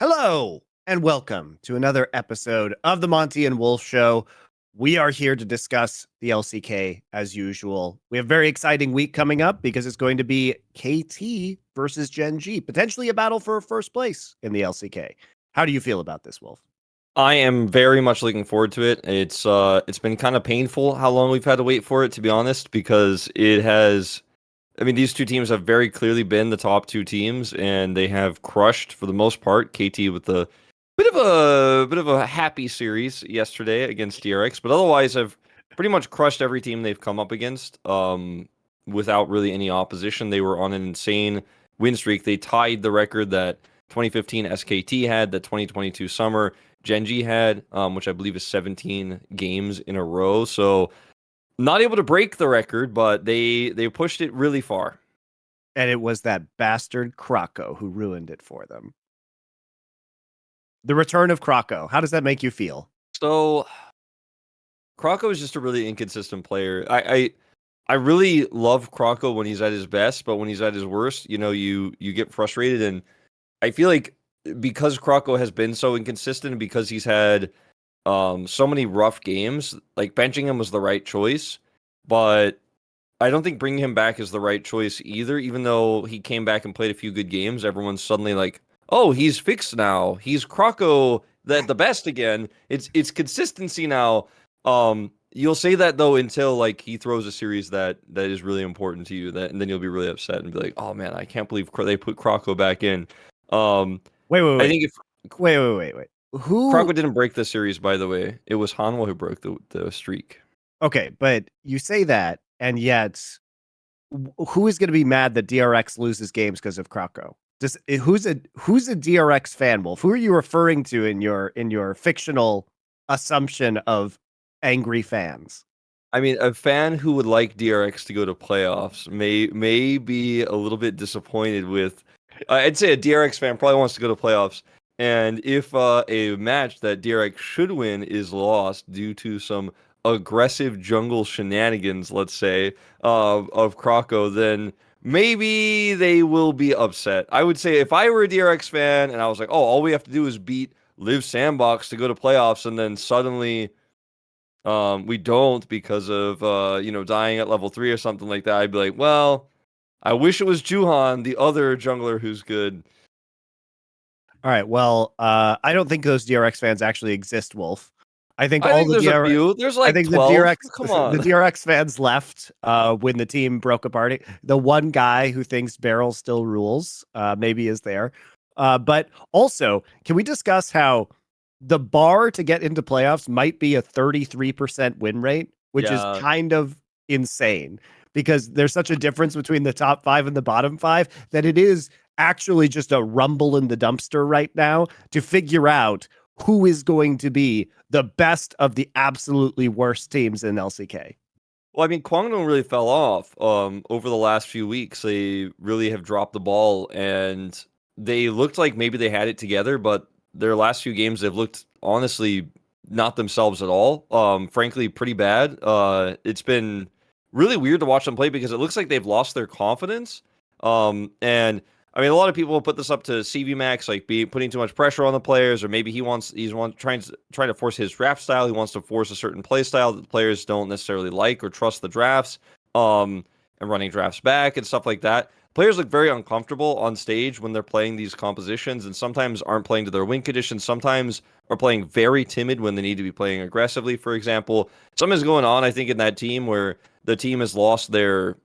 Hello, and welcome to another episode of the Monte and Wolf Show. We are here to discuss the LCK as usual. We have a very exciting week coming up because it's going to be KT versus Gen.G, potentially a battle for first place in the LCK. How do you feel about this, Wolf? I am very much looking forward to it. It's been kind of painful how long we've had to wait for it, to be honest, because it has. I mean, these two teams have very clearly been the top two teams, and they have crushed for the most part. KT with a bit of a happy series yesterday against DRX, but otherwise have pretty much crushed every team they've come up against. Without really any opposition, they were on an insane win streak. They tied the record that 2015 SKT had, that 2022 summer Gen.G had, which I believe is 17 games in a row. So not able to break the record, but they pushed it really far. And it was that bastard Krako who ruined it for them. The return of Krako. How does that make you feel? So Krako is just a really inconsistent player. I really love Krako when he's at his best, but when he's at his worst, you get frustrated. And I feel like because Krako has been so inconsistent and because he's had so many rough games, like benching him was the right choice, but I don't think bringing him back is the right choice either. Even though he came back and played a few good games, everyone's suddenly like, "Oh, he's fixed now. He's Krako the best again." It's consistency now. You'll say that though until like he throws a series that is really important to you, and then you'll be really upset and be like, "Oh man, I can't believe they put Krako back in." Wait. I think if Wait. Who? Krako didn't break the series, by the way. It was Hanwha who broke the streak. Okay, but you say that, and yet, who is going to be mad that DRX loses games because of Krako? Who's a DRX fan, Wolf? Who are you referring to in your fictional assumption of angry fans? I mean, a fan who would like DRX to go to playoffs may be a little bit disappointed with. I'd say a DRX fan probably wants to go to playoffs, and if a match that DRX should win is lost due to some aggressive jungle shenanigans, let's say, of Krako, then maybe they will be upset. I would say if I were a DRX fan and I was like, oh, all we have to do is beat Live Sandbox to go to playoffs, and then suddenly we don't because of dying at level 3 or something like that, I'd be like, well, I wish it was Juhan, the other jungler who's good. All right, well, I don't think those DRX fans actually exist, Wolf. I think there's a few. There's like 12. Come on. The DRX fans left when the team broke apart. The one guy who thinks Beryl still rules maybe is there. But also, can we discuss how the bar to get into playoffs might be a 33% win rate, which is kind of insane because there's such a difference between the top 5 and the bottom 5 that it is actually just a rumble in the dumpster right now to figure out who is going to be the best of the absolutely worst teams in LCK. Well, I mean, Kwangdong really fell off over the last few weeks. They really have dropped the ball, and they looked like maybe they had it together, but their last few games, they've looked honestly not themselves at all. Frankly, pretty bad. It's been really weird to watch them play because it looks like they've lost their confidence. And I mean, a lot of people put this up to CV Max, like putting too much pressure on the players, or maybe he's trying to force his draft style. He wants to force a certain play style that the players don't necessarily like or trust the drafts, and running drafts back and stuff like that. Players look very uncomfortable on stage when they're playing these compositions, and sometimes aren't playing to their win conditions. Sometimes are playing very timid when they need to be playing aggressively. For example, something's going on, I think, in that team where the team has lost their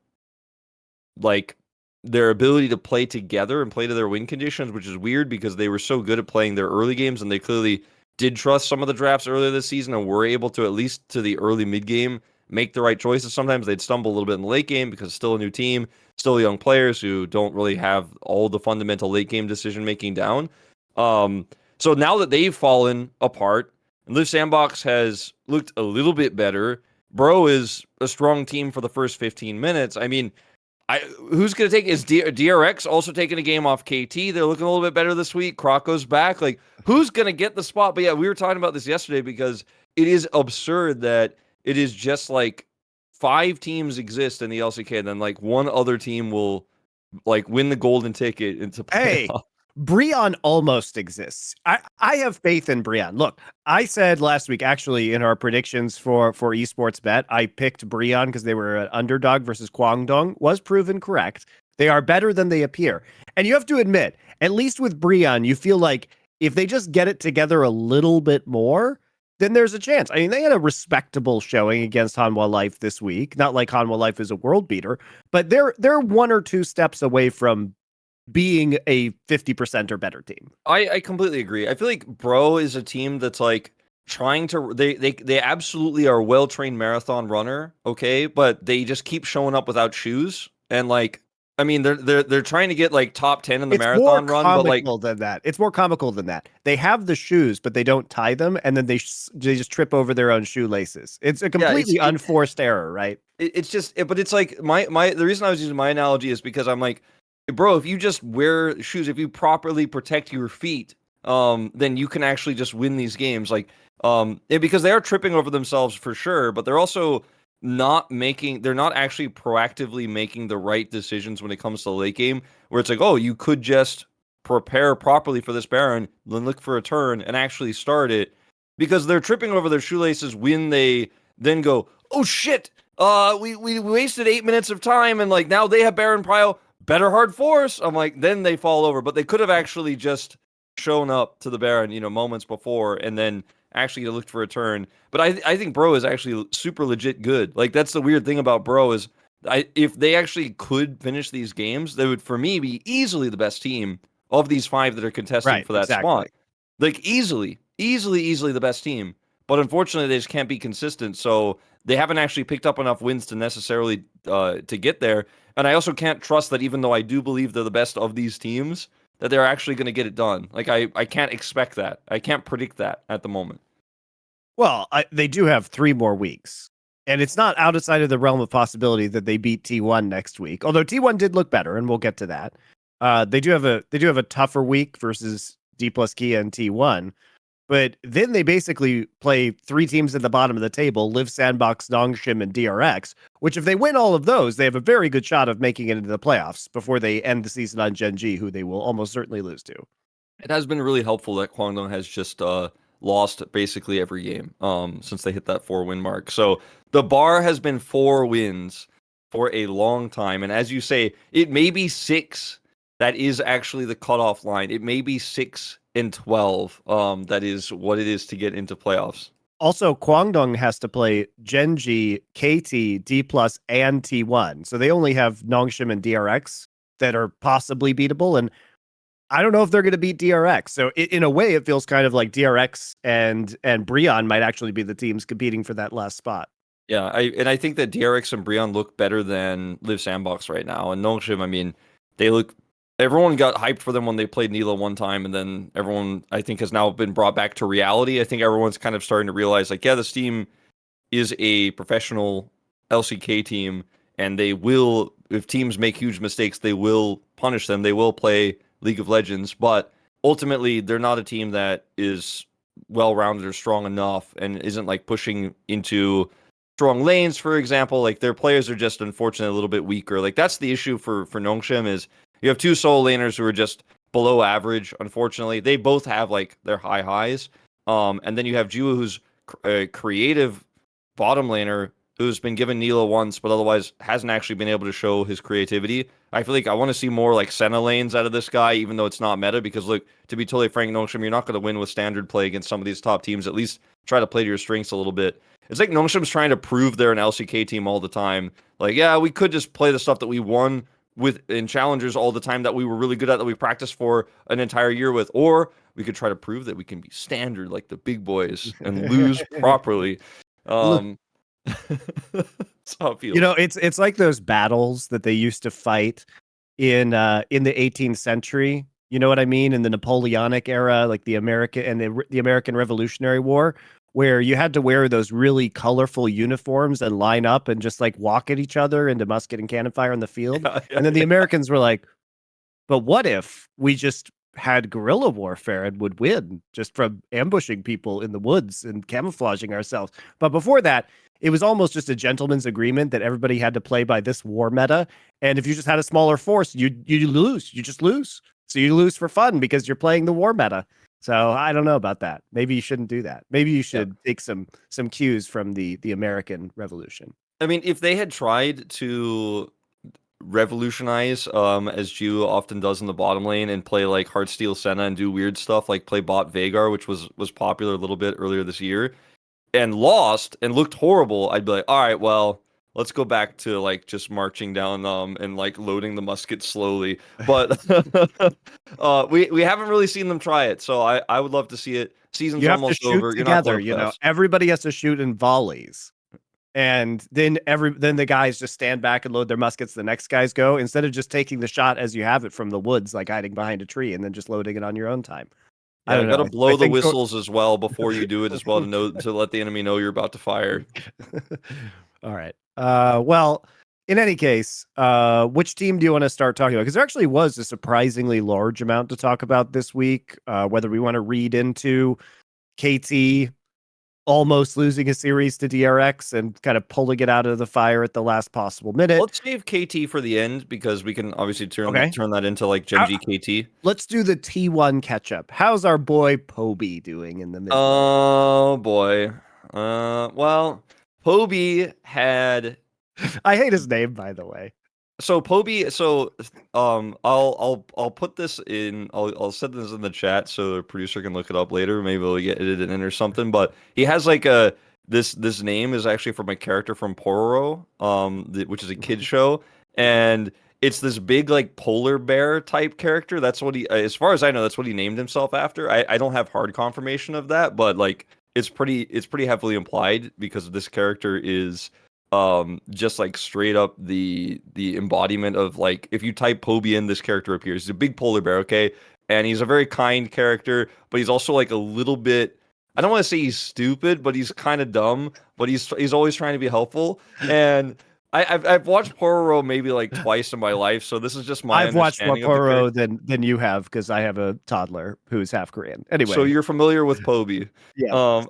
ability to play together and play to their win conditions, which is weird because they were so good at playing their early games, and they clearly did trust some of the drafts earlier this season and were able to, at least to the early mid game, make the right choices. Sometimes they'd stumble a little bit in the late game because it's still a new team, still young players who don't really have all the fundamental late game decision making down. So now that they've fallen apart and Live Sandbox has looked a little bit better, Bro is a strong team for the first 15 minutes. I mean, who's going to take is DRX also taking a game off KT? They're looking a little bit better this week. Krako's back. Like, who's going to get the spot? But yeah, we were talking about this yesterday because it is absurd that it is just like 5 teams exist in the LCK, and then like one other team will like win the golden ticket into playoff. Hey, Brion almost exists. I have faith in Brion. Look, I said last week, actually, in our predictions for esports bet, I picked Brion because they were an underdog versus Kwangdong. Was proven correct. They are better than they appear. And you have to admit, at least with Brion, you feel like if they just get it together a little bit more, then there's a chance. I mean, they had a respectable showing against Hanwha Life this week. Not like Hanwha Life is a world beater, but they're one or two steps away from being a 50% or better team. I completely agree. I feel like Bro is a team that's like trying to they absolutely are a well-trained marathon runner, okay, but they just keep showing up without shoes. And like, I mean, they're trying to get like top 10 in the marathon run, but like than that. It's more comical than that. They have the shoes, but they don't tie them, and then they just trip over their own shoelaces. It's a completely unforced error, right? It's just, but it's like the reason I was using my analogy is because I'm like, bro, if you just wear shoes, if you properly protect your feet, then you can actually just win these games. Like, because they are tripping over themselves for sure, but they're also they're not actually proactively making the right decisions when it comes to the late game, where it's like, oh, you could just prepare properly for this Baron, then look for a turn and actually start it, because they're tripping over their shoelaces when they then go, oh shit, we wasted 8 minutes of time, and like now they have Baron Prio, better hard force. I'm like, then they fall over, but they could have actually just shown up to the Baron, moments before, and then actually looked for a turn. But I think Bro is actually super legit good. Like, that's the weird thing about Bro is if they actually could finish these games, they would, for me, be easily the best team of these 5 that are contesting for that spot. Like, easily the best team. But unfortunately, they just can't be consistent. So they haven't actually picked up enough wins to necessarily to get there. And I also can't trust that, even though I do believe they're the best of these teams, that they're actually going to get it done. Like, I can't expect that. I can't predict that at the moment. Well, they do have 3 more weeks. And it's not outside of the realm of possibility that they beat T1 next week. Although T1 did look better, and we'll get to that. They do have a tougher week versus Dplus KIA and T1. But then they basically play 3 teams at the bottom of the table: Live Sandbox, Nongshim, and DRX, which if they win all of those, they have a very good shot of making it into the playoffs before they end the season on Gen.G, who they will almost certainly lose to. It has been really helpful that Kwangdong has just lost basically every game since they hit that 4-win mark. So the bar has been 4 wins for a long time. And as you say, it may be 6. That is actually the cutoff line. It may be 6 and 12. That is what it is to get into playoffs. Also, Kwangdong has to play Gen.G, KT, Dplus, and T1. So they only have Nongshim and DRX that are possibly beatable. And I don't know if they're going to beat DRX. So in a way, it feels kind of like DRX and Brion might actually be the teams competing for that last spot. Yeah, I think that DRX and Brion look better than Live Sandbox right now. And Nongshim, I mean, everyone got hyped for them when they played Nila one time, and then everyone, I think, has now been brought back to reality. I think everyone's kind of starting to realize, like, yeah, this team is a professional LCK team, and they will, if teams make huge mistakes, they will punish them. They will play League of Legends, but ultimately, they're not a team that is well-rounded or strong enough and isn't, like, pushing into strong lanes, for example. Like, their players are just, unfortunately, a little bit weaker. Like, that's the issue for Nongshim, is you have 2 solo laners who are just below average, unfortunately. They both have, like, their highs. And then you have Jiwa, who's a creative bottom laner who's been given Nila once, but otherwise hasn't actually been able to show his creativity. I feel like I want to see more, like, Senna lanes out of this guy, even though it's not meta, because, look, to be totally frank, Nongshim, you're not going to win with standard play against some of these top teams. At least try to play to your strengths a little bit. It's like Nongshim's trying to prove they're an LCK team all the time. Like, yeah, we could just play the stuff that we won with in challengers all the time, that we were really good at, that we practiced for an entire year with, or we could try to prove that we can be standard like the big boys and lose properly. That's how it feels. It's like those battles that they used to fight in the 18th century. You know what I mean? In the Napoleonic era, like the American Revolutionary War, where you had to wear those really colorful uniforms and line up and just, like, walk at each other into musket and cannon fire in the field. And then the Americans were like, but what if we just had guerrilla warfare and would win just from ambushing people in the woods and camouflaging ourselves? But before that, it was almost just a gentleman's agreement that everybody had to play by this war meta. And if you just had a smaller force, you lose. You just lose. So you lose for fun because you're playing the war meta. So I don't know about that. Maybe you shouldn't do that. Maybe you should take some cues from the American Revolution. I mean, if they had tried to revolutionize, as Ju often does in the bottom lane, and play like Heartsteel Senna and do weird stuff like play bot Veigar, which was popular a little bit earlier this year, and lost and looked horrible, I'd be like, all right, well, let's go back to like just marching down and like loading the musket slowly. But we haven't really seen them try it, so I would love to see it. Season's You have to almost shoot over. You're not together, going you know. fast. Everybody has to shoot in volleys. And then the guys just stand back and load their muskets. The next guys go, instead of just taking the shot as you have it from the woods, like hiding behind a tree, and then just loading it on your own time. I Yeah, don't got to know. blow the whistles as well before you do it as well to let the enemy know you're about to fire. All right. Well, in any case, which team do you want to start talking about? Because there actually was a surprisingly large amount to talk about this week. Whether we want to read into KT almost losing a series to DRX and kind of pulling it out of the fire at the last possible minute. Let's save KT for the end because we can obviously turn that into like Gen.G KT. Let's do the T1 catch up. How's our boy Peyz doing in the mid? Oh boy. Well, Peyz had. I hate his name, by the way. So Peyz, I'll put this in. I'll set this in the chat so the producer can look it up later. Maybe we'll get edited in or something. But he has like this name is actually from a character from Pororo, which is a kid show, and it's this big like polar bear type character. That's what he, as far as I know, that's what he named himself after. I don't have hard confirmation of that, but like it's pretty heavily implied because this character is just like straight up the embodiment of like if you type Peyz in, this character appears. He's a big polar bear, okay, and he's a very kind character, but he's also like a little bit, I don't want to say he's stupid, but he's kind of dumb, but he's always trying to be helpful. And I've watched Pororo maybe like twice in my life, so this is just my I've watched more understanding Pororo than you have because I have a toddler who's half Korean. Anyway, so you're familiar with Peyz. Yeah.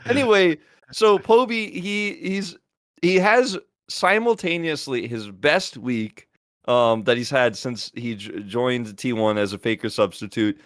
Anyway, so Peyz, he has simultaneously his best week that he's had since he joined T1 as a faker substitute,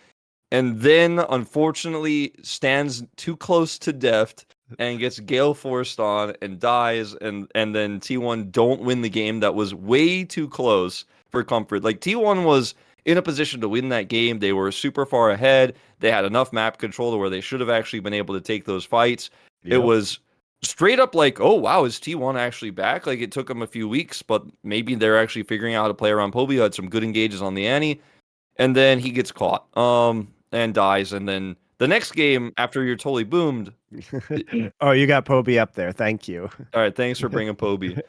and then unfortunately stands too close to death and gets gale forced on and dies, and then T1 don't win the game that was way too close for comfort. Like T1 was in a position to win that game. They were super far ahead. They had enough map control to where they should have actually been able to take those fights. Yep. It was straight up like, oh wow, is T1 actually back? Like it took them a few weeks, but maybe they're actually figuring out how to play around Peyz. Had some good engages on the Annie, and then he gets caught and dies, and then the next game after you're totally boomed. Oh, you got Peyz up there. Thank you. All right, thanks for bringing Peyz.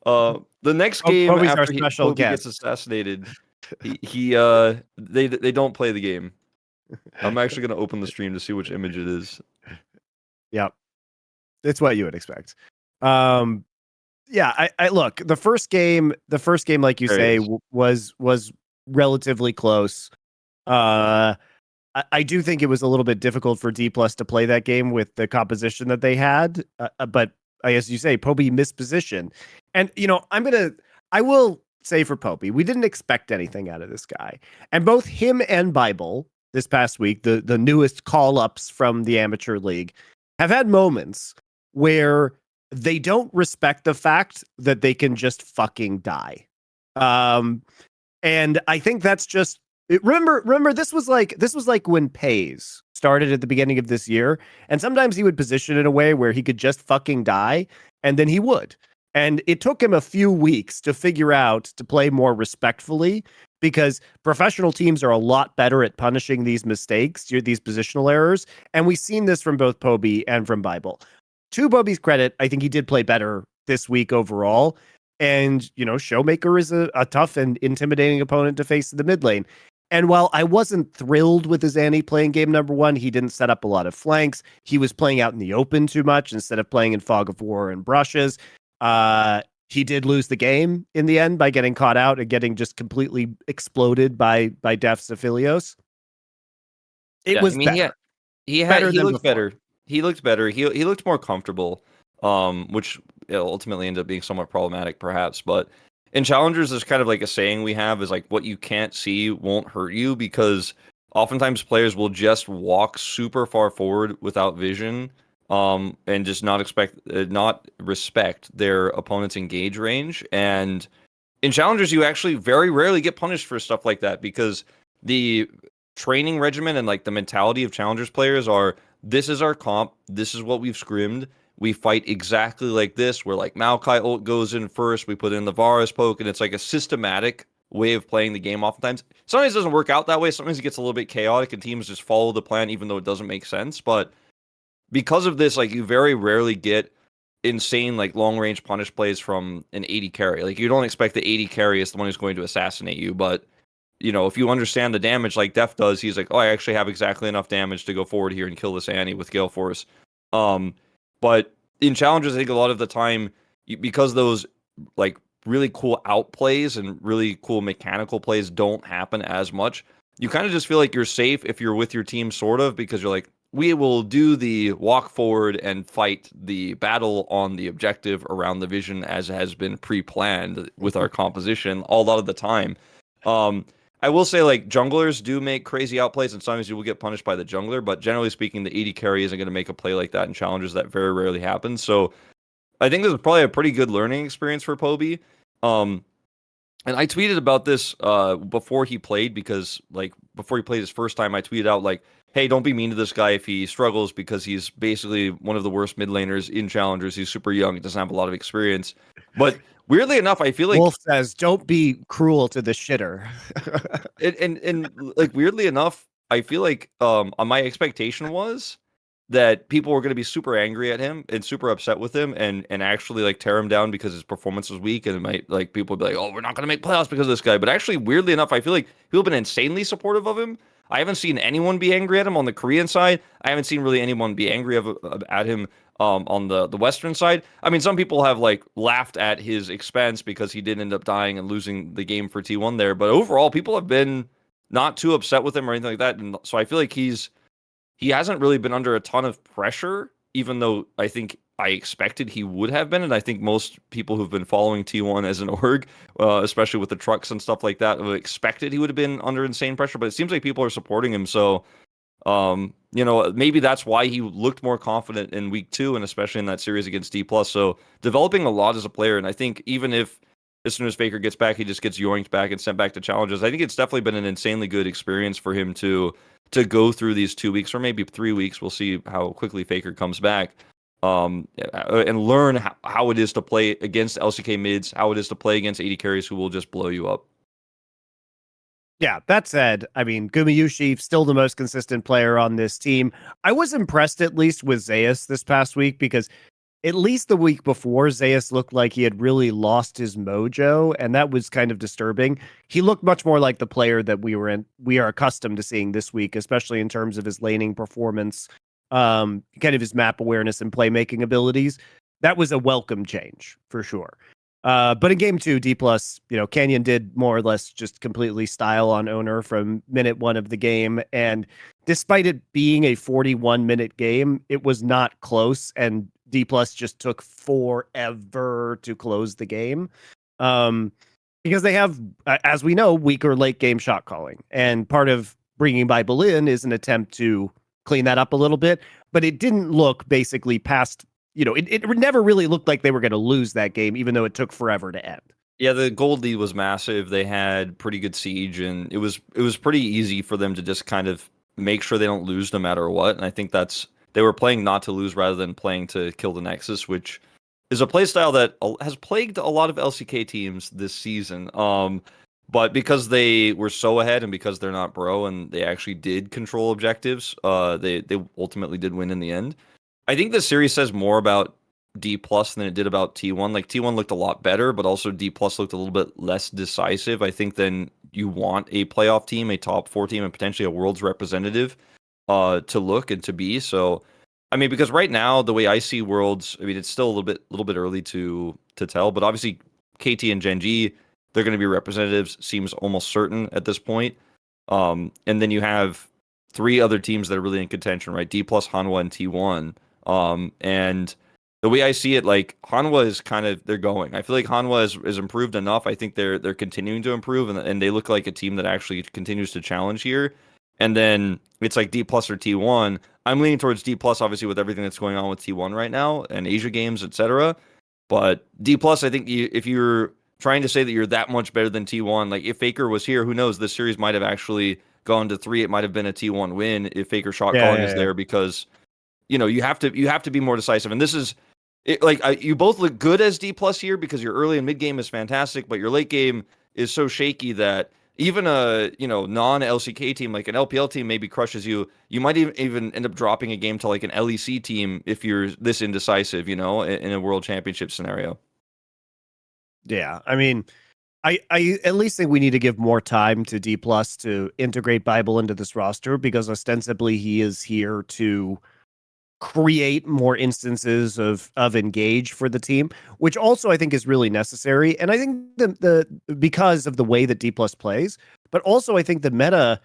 The next game Peyz's after Peyz gets assassinated, they don't play the game. I'm actually gonna open the stream to see which image it is. Yep, it's what you would expect. Yeah, I look, the first game, like you say, was relatively close. I do think it was a little bit difficult for Dplus to play that game with the composition that they had, but as you say, Peyz missed position. And, you know, I will say for Peyz, we didn't expect anything out of this guy. And both him and Bible this past week, the newest call-ups from the amateur league, have had moments where they don't respect the fact that they can just fucking die. And I think that's just, remember this was like when Peyz started at the beginning of this year, and sometimes he would position in a way where he could just fucking die, and then he would. And it took him a few weeks to figure out to play more respectfully, because professional teams are a lot better at punishing these mistakes, these positional errors, and we've seen this from both Peyz and from Bible. To Peyz's credit, I think he did play better this week overall. And, you know, Showmaker is a tough and intimidating opponent to face in the mid lane. And while I wasn't thrilled with his Annie playing game number one, he didn't set up a lot of flanks. He was playing out in the open too much instead of playing in fog of war and brushes. He did lose the game in the end by getting caught out and getting just completely exploded by Def's Aphelios. It was better. He looked better. He looked better. He looked more comfortable, which ultimately ended up being somewhat problematic, perhaps. But in challengers, there's kind of like a saying we have is like, what you can't see won't hurt you, because oftentimes players will just walk super far forward without vision, and just not respect their opponent's engage range. And in challengers, you actually very rarely get punished for stuff like that, because the training regimen and like the mentality of challengers players are, this is our comp, this is what we've scrimmed, we fight exactly like this, where like Maokai ult goes in first, we put in the Varus poke, and it's like a systematic way of playing the game oftentimes. Sometimes it doesn't work out that way, sometimes it gets a little bit chaotic and teams just follow the plan even though it doesn't make sense. But because of this, like, you very rarely get insane like long range punish plays from an 80 carry. Like, you don't expect the 80 carry is the one who's going to assassinate you, but you know, if you understand the damage like Def does, he's like, oh, I actually have exactly enough damage to go forward here and kill this Annie with Gale Force. But in challenges, I think a lot of the time, because those like really cool outplays and really cool mechanical plays don't happen as much, you kind of just feel like you're safe if you're with your team, sort of, because you're like, we will do the walk forward and fight the battle on the objective around the vision as has been pre-planned with our composition a lot of the time. I will say, like, junglers do make crazy outplays, and sometimes you will get punished by the jungler, but generally speaking, the 80 carry isn't going to make a play like that in challenges. That very rarely happens. So I think this is probably a pretty good learning experience for Poby. And I tweeted about this before he played, because, like, before he played his first time, I tweeted out, like, hey, don't be mean to this guy if he struggles, because he's basically one of the worst mid laners in challengers. He's super young, he doesn't have a lot of experience. But weirdly enough, I feel like Wolf says, don't be cruel to the shitter. and like, weirdly enough, I feel like my expectation was that people were going to be super angry at him and super upset with him, and actually like tear him down because his performance was weak, and it might, like, people would be like, oh, we're not going to make playoffs because of this guy. But actually, weirdly enough, I feel like people have been insanely supportive of him. I haven't seen anyone be angry at him on the Korean side. I haven't seen really anyone be angry at him on the Western side. I mean, some people have like laughed at his expense because he did end up dying and losing the game for T1 there. But overall, people have been not too upset with him or anything like that. And so I feel like he hasn't really been under a ton of pressure, even though I think I expected he would have been. And I think most people who've been following T1 as an org, especially with the trucks and stuff like that, have expected he would have been under insane pressure. But it seems like people are supporting him. So, you know, maybe that's why he looked more confident in week 2, and especially in that series against Dplus. So developing a lot as a player. And I think even if as soon as Faker gets back, he just gets yoinked back and sent back to challenges, I think it's definitely been an insanely good experience for him to go through these 2 weeks or maybe 3 weeks. We'll see how quickly Faker comes back. And learn how it is to play against LCK mids, how it is to play against 80 carries who will just blow you up. Yeah, that said, I mean, Gumayushi, still the most consistent player on this team. I was impressed at least with Zeus this past week, because at least the week before, Zeus looked like he had really lost his mojo, and that was kind of disturbing. He looked much more like the player that we are accustomed to seeing this week, especially in terms of his laning performance, kind of his map awareness and playmaking abilities. That was a welcome change for sure. But in game 2, Dplus, you know, Canyon did more or less just completely style on owner from minute 1 of the game. And despite it being a 41-minute game, it was not close. And Dplus just took forever to close the game. Because they have, as we know, weaker late game shot calling. And part of bringing Bible in is an attempt to clean that up a little bit. But it didn't look basically past, you know, it never really looked like they were going to lose that game, even though it took forever to end. Yeah, the gold lead was massive. They had pretty good siege, and it was pretty easy for them to just kind of make sure they don't lose no matter what. And I think they were playing not to lose rather than playing to kill the Nexus, which is a playstyle that has plagued a lot of LCK teams this season. But because they were so ahead, and because they're not bro, and they actually did control objectives, they ultimately did win in the end. I think this series says more about Dplus than it did about T1. Like, T1 looked a lot better, but also Dplus looked a little bit less decisive. I think than you want a playoff team, a top 4 team, and potentially a world's representative to look and to be. So, I mean, because right now, the way I see worlds, I mean, it's still a little bit early to tell, but obviously KT and Gen.G, they're going to be representatives, seems almost certain at this point. And then you have 3 other teams that are really in contention, right? Dplus, Hanwha, and T1. And the way I see it, like Hanwha is kind of they're going. I feel like Hanwha is improved enough. I think they're continuing to improve, and they look like a team that actually continues to challenge here. And then it's like Dplus or T1. I'm leaning towards Dplus, obviously, with everything that's going on with T1 right now and Asia games, etc. But Dplus, I think if you're trying to say that you're that much better than T1, like if Faker was here, who knows? This series might have actually gone to 3. It might have been a T1 win if Faker shot calling is there because you have to be more decisive. And this is you both look good as Dplus here because your early and mid game is fantastic, but your late game is so shaky that even a non LCK team like an LPL team maybe crushes you. You might even end up dropping a game to like an LEC team if you're this indecisive, in a world championship scenario. Yeah, I mean, I at least think we need to give more time to Dplus to integrate Bible into this roster because ostensibly he is here to create more instances of engage for the team, which also I think is really necessary. And I think the because of the way that Dplus plays, but also I think the meta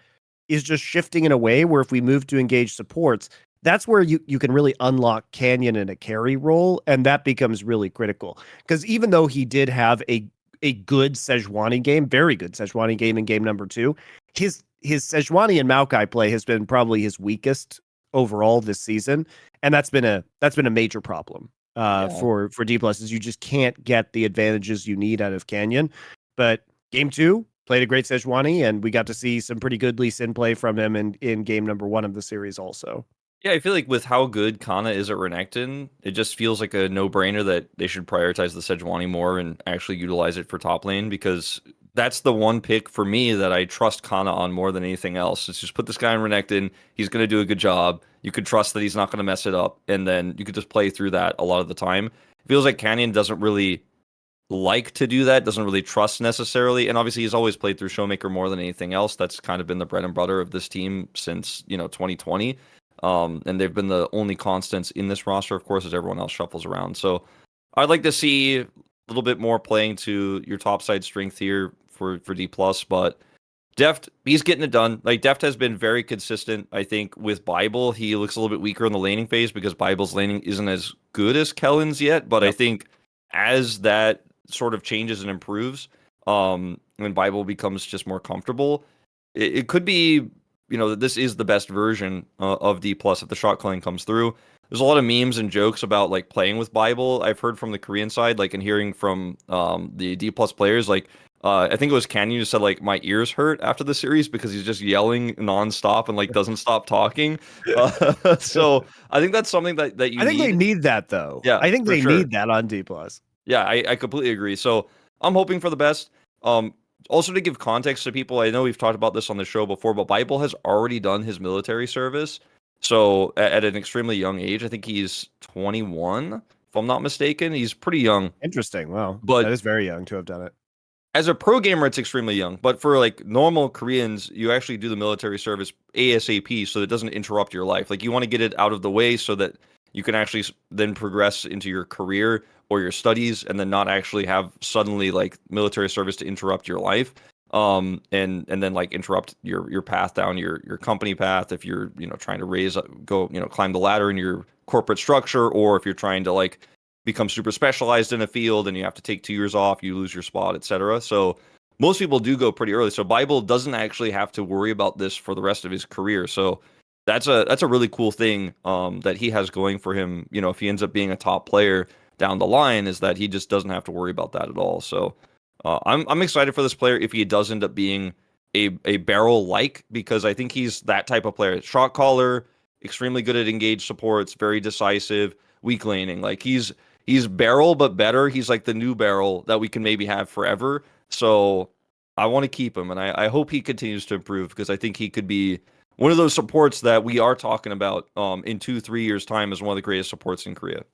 is just shifting in a way where if we move to engage supports, that's where you can really unlock Canyon in a carry role, and that becomes really critical. Because even though he did have a good Sejuani game, very good Sejuani game in game number 2, his Sejuani and Maokai play has been probably his weakest overall this season, and that's been a major problem for Dplus is you just can't get the advantages you need out of Canyon. But game 2 played a great Sejuani, and we got to see some pretty good Lee Sin play from him in game number 1 of the series also. Yeah, I feel like with how good Kana is at Renekton, it just feels like a no-brainer that they should prioritize the Sejuani more and actually utilize it for top lane because that's the one pick for me that I trust Kana on more than anything else. It's just put this guy in Renekton. He's going to do a good job. You could trust that he's not going to mess it up, and then you could just play through that a lot of the time. It feels like Canyon doesn't really like to do that, doesn't really trust necessarily, and obviously he's always played through Showmaker more than anything else. That's kind of been the bread and butter of this team since 2020. And they've been the only constants in this roster, of course, as everyone else shuffles around. So I'd like to see a little bit more playing to your top side strength here for Dplus, but Deft, he's getting it done. Like Deft has been very consistent. I think with Bible, he looks a little bit weaker in the laning phase because Bible's laning isn't as good as Kellen's yet. But I think as that sort of changes and improves, when Bible becomes just more comfortable, it could be that this is the best version of Dplus if the shot calling comes through. There's a lot of memes and jokes about like playing with Bible. I've heard from the Korean side, like, and hearing from the Dplus players, like I think it was Canyon who said like my ears hurt after the series because he's just yelling nonstop and like doesn't stop talking. So I think that's something that you I think need. they need that though. Yeah, I think for they sure. need that on Dplus. Yeah, I completely agree. So I'm hoping for the best. Also to give context to people, I know we've talked about this on the show before, but Bible has already done his military service. So at an extremely young age, I think he's 21, if I'm not mistaken. He's pretty young. Interesting. Wow. That But is very young to have done it. as a pro gamer, it's extremely young. But for like normal Koreans, you actually do the military service ASAP so it doesn't interrupt your life. Like you want to get it out of the way so that you can actually then progress into your career or your studies and then not actually have suddenly like military service to interrupt your life. And then like interrupt your path down your company path if you're trying to climb the ladder in your corporate structure, or if you're trying to like become super specialized in a field and you have to take 2 years off, you lose your spot, etc. So most people do go pretty early. So Bible doesn't actually have to worry about this for the rest of his career. So that's a really cool thing that he has going for him. If he ends up being a top player down the line, is that he just doesn't have to worry about that at all. So I'm excited for this player if he does end up being a barrel like, because I think he's that type of player. Shot caller, extremely good at engaged supports, very decisive, weak laning. Like he's barrel but better. He's like the new barrel that we can maybe have forever. So I want to keep him, and I hope he continues to improve because I think he could be one of those supports that we are talking about in 2-3 years time as one of the greatest supports in Korea.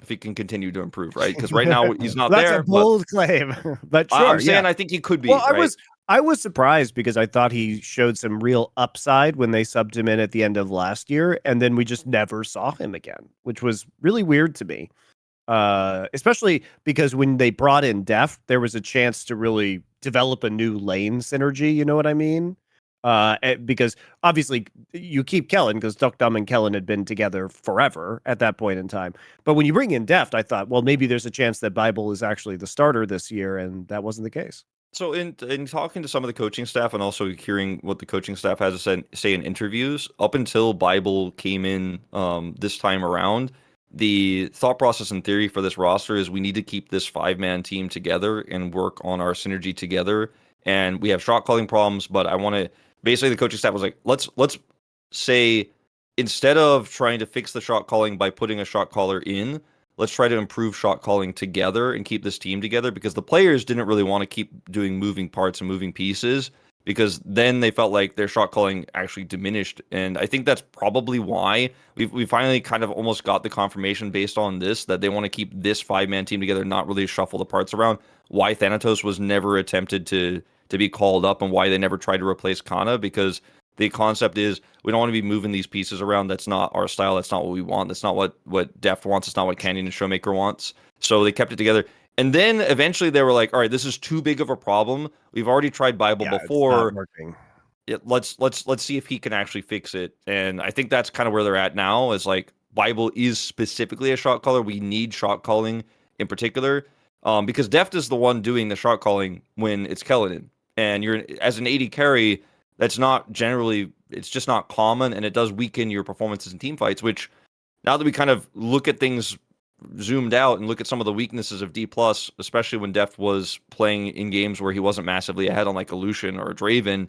If he can continue to improve, right? Because right now he's not That's there. a bold claim, but sure. I'm saying yeah. I think he could be. Well, right? I was surprised because I thought he showed some real upside when they subbed him in at the end of last year, and then we just never saw him again, which was really weird to me. Especially because when they brought in Deft, there was a chance to really develop a new lane synergy. You know what I mean? Because obviously you keep Kellen because Dukdam and Kellen had been together forever at that point in time. But when you bring in Deft, I thought, well, maybe there's a chance that Bible is actually the starter this year, and that wasn't the case. So in talking to some of the coaching staff and also hearing what the coaching staff has to say in interviews, up until Bible came in this time around, the thought process and theory for this roster is we need to keep this 5-man team together and work on our synergy together. And we have shot calling problems, but I want to basically the coaching staff was like, let's say instead of trying to fix the shot calling by putting a shot caller in, let's try to improve shot calling together and keep this team together, because the players didn't really want to keep doing moving parts and moving pieces, because then they felt like their shot calling actually diminished. And I think that's probably why we finally kind of almost got the confirmation based on this that they want to keep this 5-man team together, not really shuffle the parts around. Why Thanatos was never attempted to be called up and why they never tried to replace Kana, because the concept is we don't want to be moving these pieces around. That's not our style. That's not what we want. That's not what Deft wants. It's not what Canyon and Showmaker wants. So they kept it together. And then eventually they were like, all right, this is too big of a problem. We've already tried Bible before. It's not working. Let's see if he can actually fix it. And I think that's kind of where they're at now, is like Bible is specifically a shot caller. We need shot calling in particular. Because Deft is the one doing the shot calling when it's Kellen. And you're as an AD carry, that's not generally, it's just not common, and it does weaken your performances in team fights, which now that we kind of look at things zoomed out and look at some of the weaknesses of Dplus, especially when Deft was playing in games where he wasn't massively ahead on like a Lucian or a Draven,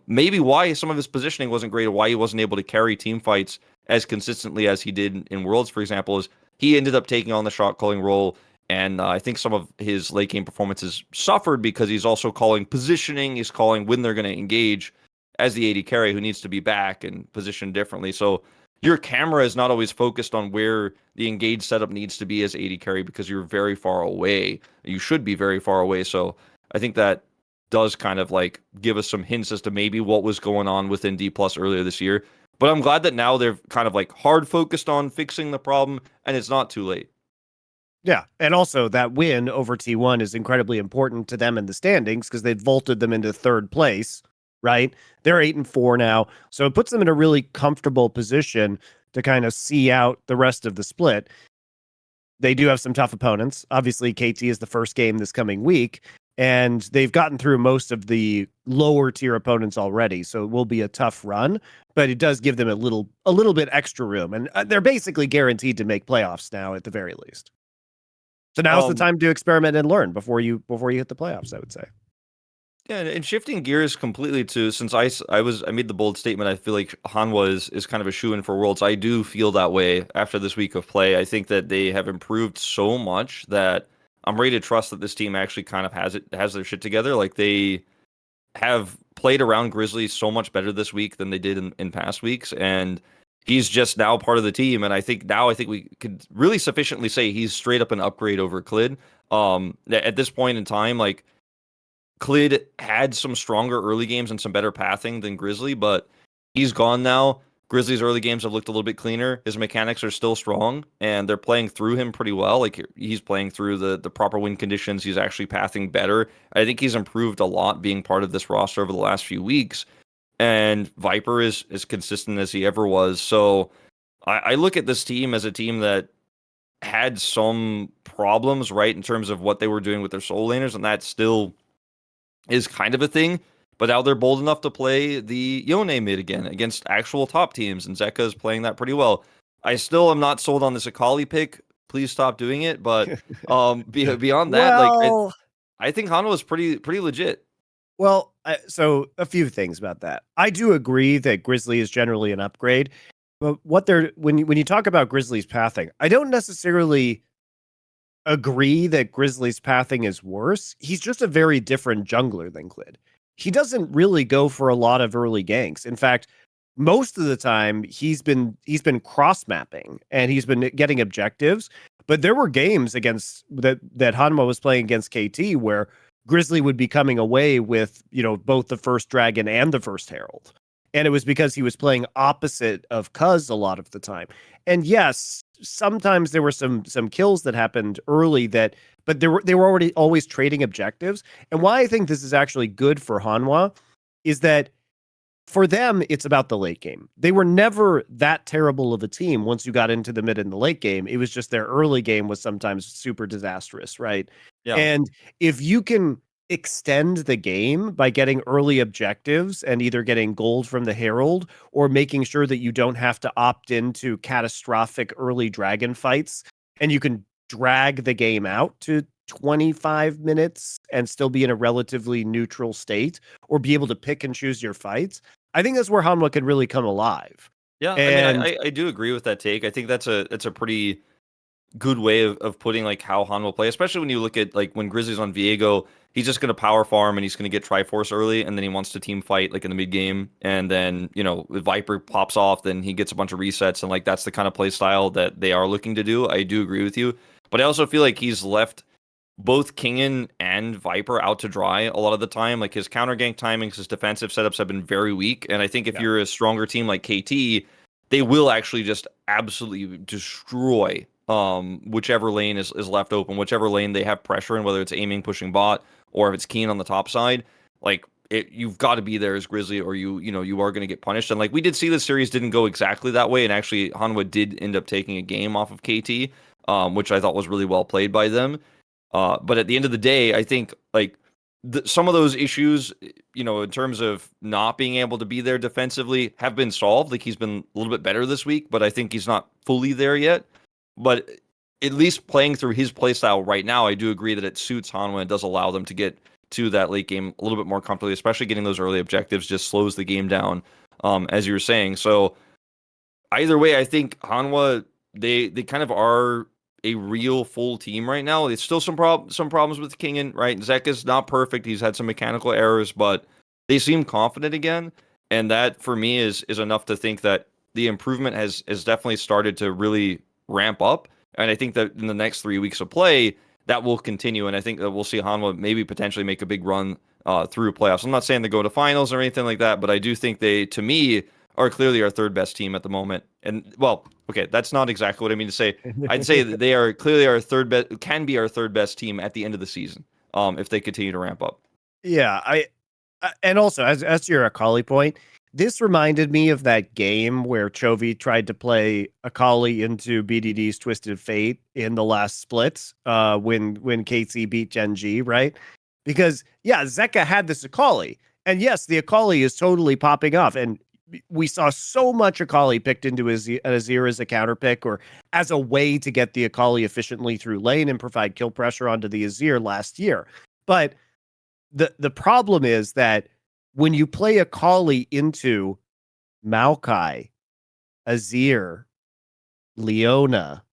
maybe why some of his positioning wasn't great, or why he wasn't able to carry team fights as consistently as he did in Worlds, for example, is he ended up taking on the shot calling role. And I think some of his late game performances suffered because he's also calling positioning. He's calling when they're going to engage as the AD carry who needs to be back and positioned differently. So your camera is not always focused on where the engage setup needs to be as AD carry because you're very far away. You should be very far away. So I think that does kind of like give us some hints as to maybe what was going on within Dplus earlier this year. But I'm glad that now they're kind of like hard focused on fixing the problem and it's not too late. Yeah, and also that win over T1 is incredibly important to them in the standings because they've vaulted them into third place, right? They're 8-4 now, so it puts them in a really comfortable position to kind of see out the rest of the split. They do have some tough opponents. Obviously, KT is the first game this coming week, and they've gotten through most of the lower tier opponents already, so it will be a tough run, but it does give them a little bit extra room, and they're basically guaranteed to make playoffs now at the very least. So now's the time to experiment and learn before you hit the playoffs, I would say. Yeah, and shifting gears completely to, since I made the bold statement, I feel like Hanwha is kind of a shoe-in for Worlds. I do feel that way after this week of play. I think that they have improved so much that I'm ready to trust that this team actually kind of has their shit together. Like they have played around Grizzly so much better this week than they did in past weeks, and he's just now part of the team. And I think we could really sufficiently say he's straight up an upgrade over Klid. At this point in time, like Klid had some stronger early games and some better pathing than Grizzly, but he's gone now. Grizzly's early games have looked a little bit cleaner. His mechanics are still strong, and they're playing through him pretty well. Like he's playing through the proper win conditions. He's actually pathing better. I think he's improved a lot being part of this roster over the last few weeks. And Viper is as consistent as he ever was. So I look at this team as a team that had some problems, right, in terms of what they were doing with their soul laners, and that still is kind of a thing. But now they're bold enough to play the Yone mid again against actual top teams, and Zeka is playing that pretty well. I still am not sold on this Akali pick. Please stop doing it. But beyond that, Well, like I think Hanwha is pretty legit. Well, so a few things about that. I do agree that Grizzly is generally an upgrade, but when you talk about Grizzly's pathing, I don't necessarily agree that Grizzly's pathing is worse. He's just a very different jungler than Klid. He doesn't really go for a lot of early ganks. In fact, most of the time he's been cross mapping and he's been getting objectives. But there were games against that Hanwha was playing against KT where Grizzly would be coming away with, both the first dragon and the first herald. And it was because he was playing opposite of Cuz a lot of the time. And yes, sometimes there were some kills that happened early but they were already always trading objectives. And why I think this is actually good for Hanwha is that for them, it's about the late game. They were never that terrible of a team once you got into the mid and the late game. It was just their early game was sometimes super disastrous, right? Yeah. And if you can extend the game by getting early objectives and either getting gold from the Herald or making sure that you don't have to opt into catastrophic early dragon fights, and you can drag the game out to 25 minutes and still be in a relatively neutral state or be able to pick and choose your fights, I think that's where Hanwha can really come alive. Yeah, I And mean, I do agree with that take. I think that's a pretty good way of putting like how Han will play, especially when you look at like when Grizzly's on Viego, he's just going to power farm and he's going to get Triforce early, and then he wants to team fight like in the mid game, and then if Viper pops off, then he gets a bunch of resets, and like that's the kind of play style that they are looking to do. I do agree with you, but I also feel like he's left both Kiin and Viper out to dry a lot of the time. Like his counter gank timings, his defensive setups have been very weak, and I think if you're a stronger team like KT, they will actually just absolutely destroy whichever lane is left open, whichever lane they have pressure in, whether it's aiming, pushing bot, or if it's Kiin on the top side. Like you've got to be there as Grizzly, or you are going to get punished. And like we did see, the series didn't go exactly that way, and actually Hanwha did end up taking a game off of KT, which I thought was really well played by them. But at the end of the day, I think like some of those issues, in terms of not being able to be there defensively, have been solved. Like he's been a little bit better this week, but I think he's not fully there yet. But at least playing through his playstyle right now, I do agree that it suits Hanwha and does allow them to get to that late game a little bit more comfortably, especially getting those early objectives just slows the game down, as you were saying. So either way, I think Hanwha, they kind of are a real full team right now. It's still some problems with Kiin, right? Zeka's not perfect. He's had some mechanical errors, but they seem confident again. And that for me is enough to think that the improvement has definitely started to really ramp up. And I think that in the next 3 weeks of play, that will continue. And I think that we'll see Hanwha maybe potentially make a big run through playoffs. I'm not saying they go to finals or anything like that, but I do think they, to me, are clearly our third best team at the moment. And well, okay, that's not exactly what I mean to say. I'd say that they are clearly our third best, can be our third best team at the end of the season, if they continue to ramp up. yeah, and also as to your Akali point, this reminded me of that game where Chovy tried to play Akali into BDD's Twisted Fate in the last split, when KT beat Gen.G, right? Because Zeka had this Akali, and yes, the Akali is totally popping off, and we saw so much Akali picked into Azir as a counter pick or as a way to get the Akali efficiently through lane and provide kill pressure onto the Azir last year. But the problem is that when you play Akali into Maokai, Azir, Leona,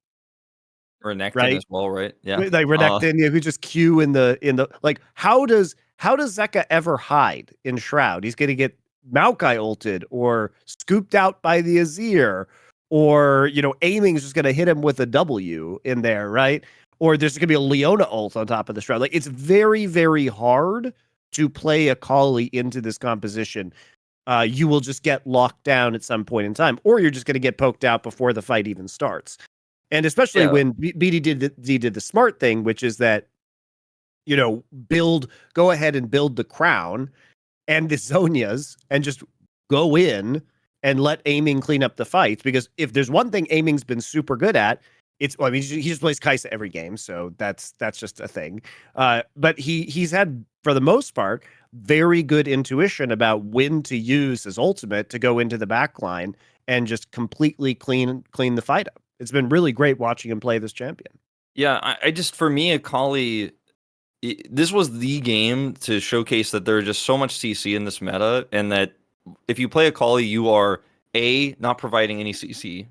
Renekton right? as well, right? Yeah. Like Renekton, who just Q in the like, how does Zeka ever hide in Shroud? He's gonna get Maokai ulted or scooped out by the Azir, or aiming is just gonna hit him with a W in there, right? Or there's gonna be a Leona ult on top of the Shroud. Like it's very, very hard to play Akali into this composition. You will just get locked down at some point in time, or you're just gonna get poked out before the fight even starts. And especially when BD did the smart thing, which is that, go ahead and build the crown and the Zonias and just go in and let aiming clean up the fights. Because if there's one thing aiming's been super good at, he just plays Kai'Sa every game, so that's just a thing. But he's had, for the most part, very good intuition about when to use his ultimate to go into the back line and just completely clean the fight up. It's been really great watching him play this champion. Yeah, I just, for me, Akali, this was the game to showcase that there's just so much CC in this meta, and that if you play Akali, you are not providing any CC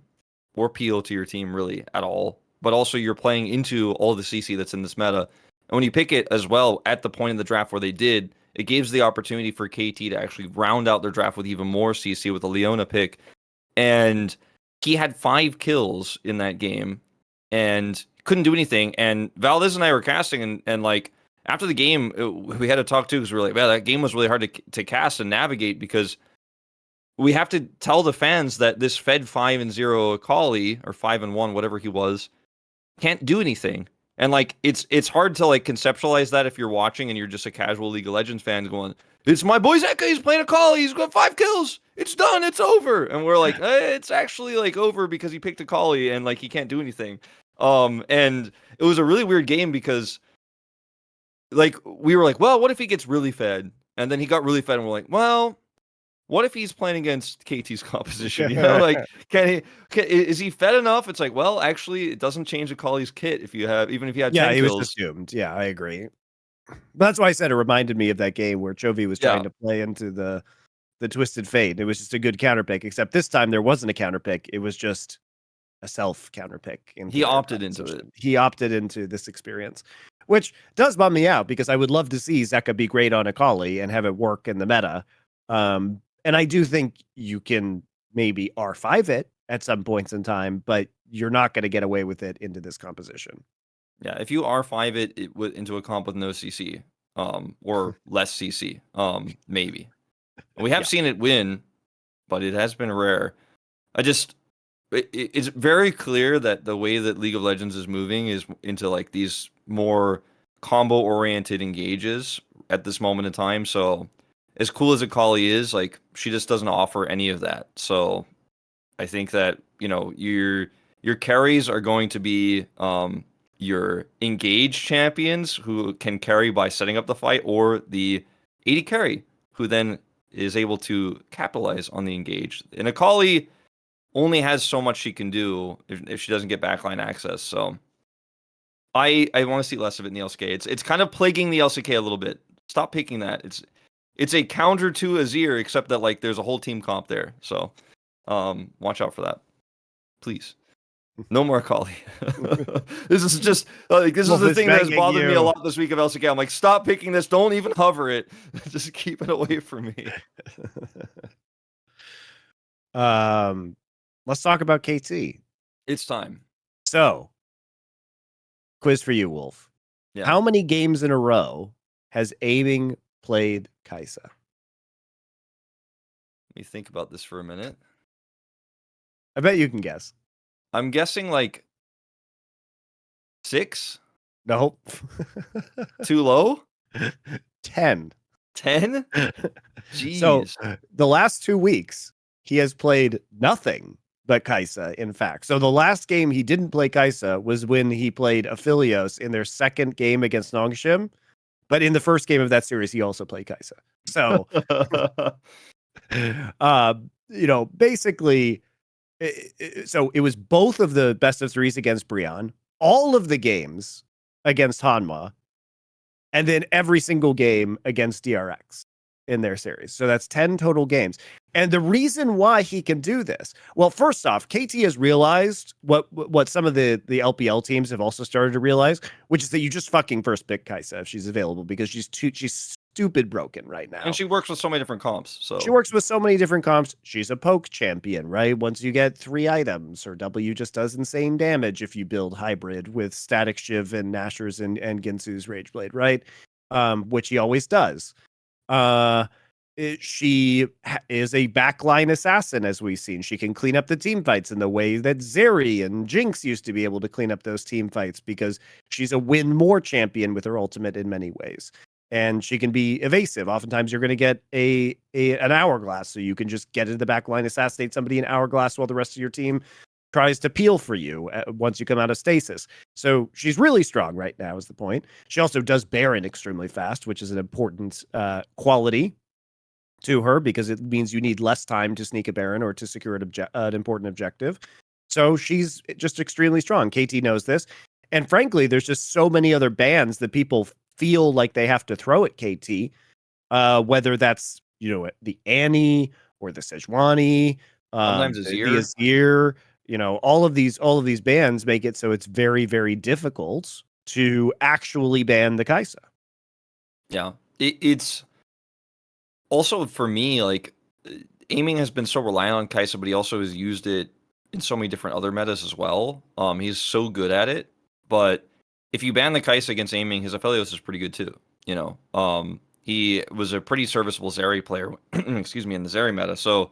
or peel to your team really at all, but also you're playing into all the CC that's in this meta. And when you pick it as well at the point in the draft where they did, it gives the opportunity for KT to actually round out their draft with even more CC with a Leona pick. And he had 5 kills in that game and couldn't do anything. And Valdez and I were casting, and like after the game, we had to talk too, because we were like, man, that game was really hard to cast and navigate, because we have to tell the fans that this Fed 5-0 Akali, or 5-1, whatever he was, can't do anything. And like it's hard to like conceptualize that if you're watching and you're just a casual League of Legends fan going, "It's my boy Zeka, he's playing Akali, he's got 5 kills. It's done, it's over." And we're like, it's actually like over because he picked Akali and like he can't do anything. And it was a really weird game because like we were like, well, what if he gets really fed? And then he got really fed and we're like, well, what if he's playing against KT's composition? You know, like, is he fed enough? It's like, well, actually, it doesn't change Akali's kit if you have, even if you had 10 he was kills. assumed. Yeah, I agree. But that's why I said it reminded me of that game where Chovy was trying to play into the Twisted Fate. It was just a good counter pick, except this time there wasn't a counter pick. It was just a self counter pick. He opted into it. He opted into this experience, which does bum me out because I would love to see Zeka be great on Akali and have it work in the meta. And I do think you can maybe R5 it at some points in time, but you're not going to get away with it into this composition. Yeah, if you R5 it into a comp with no CC, or less CC, maybe. We have seen it win, but it has been rare. It's very clear that the way that League of Legends is moving is into like these more combo-oriented engages at this moment in time. So as cool as Akali is, like she just doesn't offer any of that. So I think that, you know, your carries are going to be your engaged champions who can carry by setting up the fight, or the AD carry who then is able to capitalize on the engage. And Akali only has so much she can do if she doesn't get backline access. So I want to see less of it in the LCK. It's kind of plaguing the LCK a little bit. Stop picking that. It's a counter to Azir, except that like there's a whole team comp there. So watch out for that, please. No more Akali. This is just like this is the thing that has bothered me a lot this week of LCK. I'm like, stop picking this. Don't even hover it. Just keep it away from me. Let's talk about KT. It's time. So, quiz for you, Wolf. Yeah. How many games in a row has Aiming played Kai'Sa? Let me think about this for a minute. I bet you can guess. I'm guessing like 6? Nope. Too low? 10. 10? Jeez. So the last 2 weeks, he has played nothing but Kai'Sa, in fact. So the last game he didn't play Kai'Sa was when he played Aphelios in their second game against Nongshim. But in the first game of that series, he also played Kai'Sa. So, you know, basically, so it was both of the best of threes against Brion, all of the games against Hanma, and then every single game against DRX in their series. So that's 10 total games. And the reason why he can do this, well, first off, KT has realized what some of the LPL teams have also started to realize, which is that you just fucking first pick Kai'Sa if she's available, because she's stupid broken right now. And she works with so many different comps. So she works with so many different comps. She's a poke champion, right? Once you get 3 items, her W just does insane damage if you build hybrid with Static Shiv and Nashor's and Ginsu's Rageblade, right? Which he always does. She is a backline assassin, as we've seen. She can clean up the team fights in the way that Zeri and Jinx used to be able to clean up those team fights, because she's a win more champion with her ultimate in many ways. And she can be evasive. Oftentimes you're going to get an hourglass, so you can just get into the backline, assassinate somebody in hourglass while the rest of your team tries to peel for you once you come out of stasis. So she's really strong right now is the point. She also does Baron extremely fast, which is an important quality to her, because it means you need less time to sneak a Baron or to secure an important objective. So she's just extremely strong. KT knows this. And frankly, there's just so many other bans that people feel like they have to throw at KT, whether that's, you know, the Annie or the Sejuani, sometimes the Azir, you know, all of these bans make it so it's very, very difficult to actually ban the Kai'Sa. Yeah, it's also, for me, like, Aiming has been so reliant on Kai'Sa, but he also has used it in so many different other metas as well. He's so good at it. But if you ban the Kai'Sa against Aiming, his Aphelios is pretty good too. You know, he was a pretty serviceable Zeri player, excuse me, in the Zeri meta. So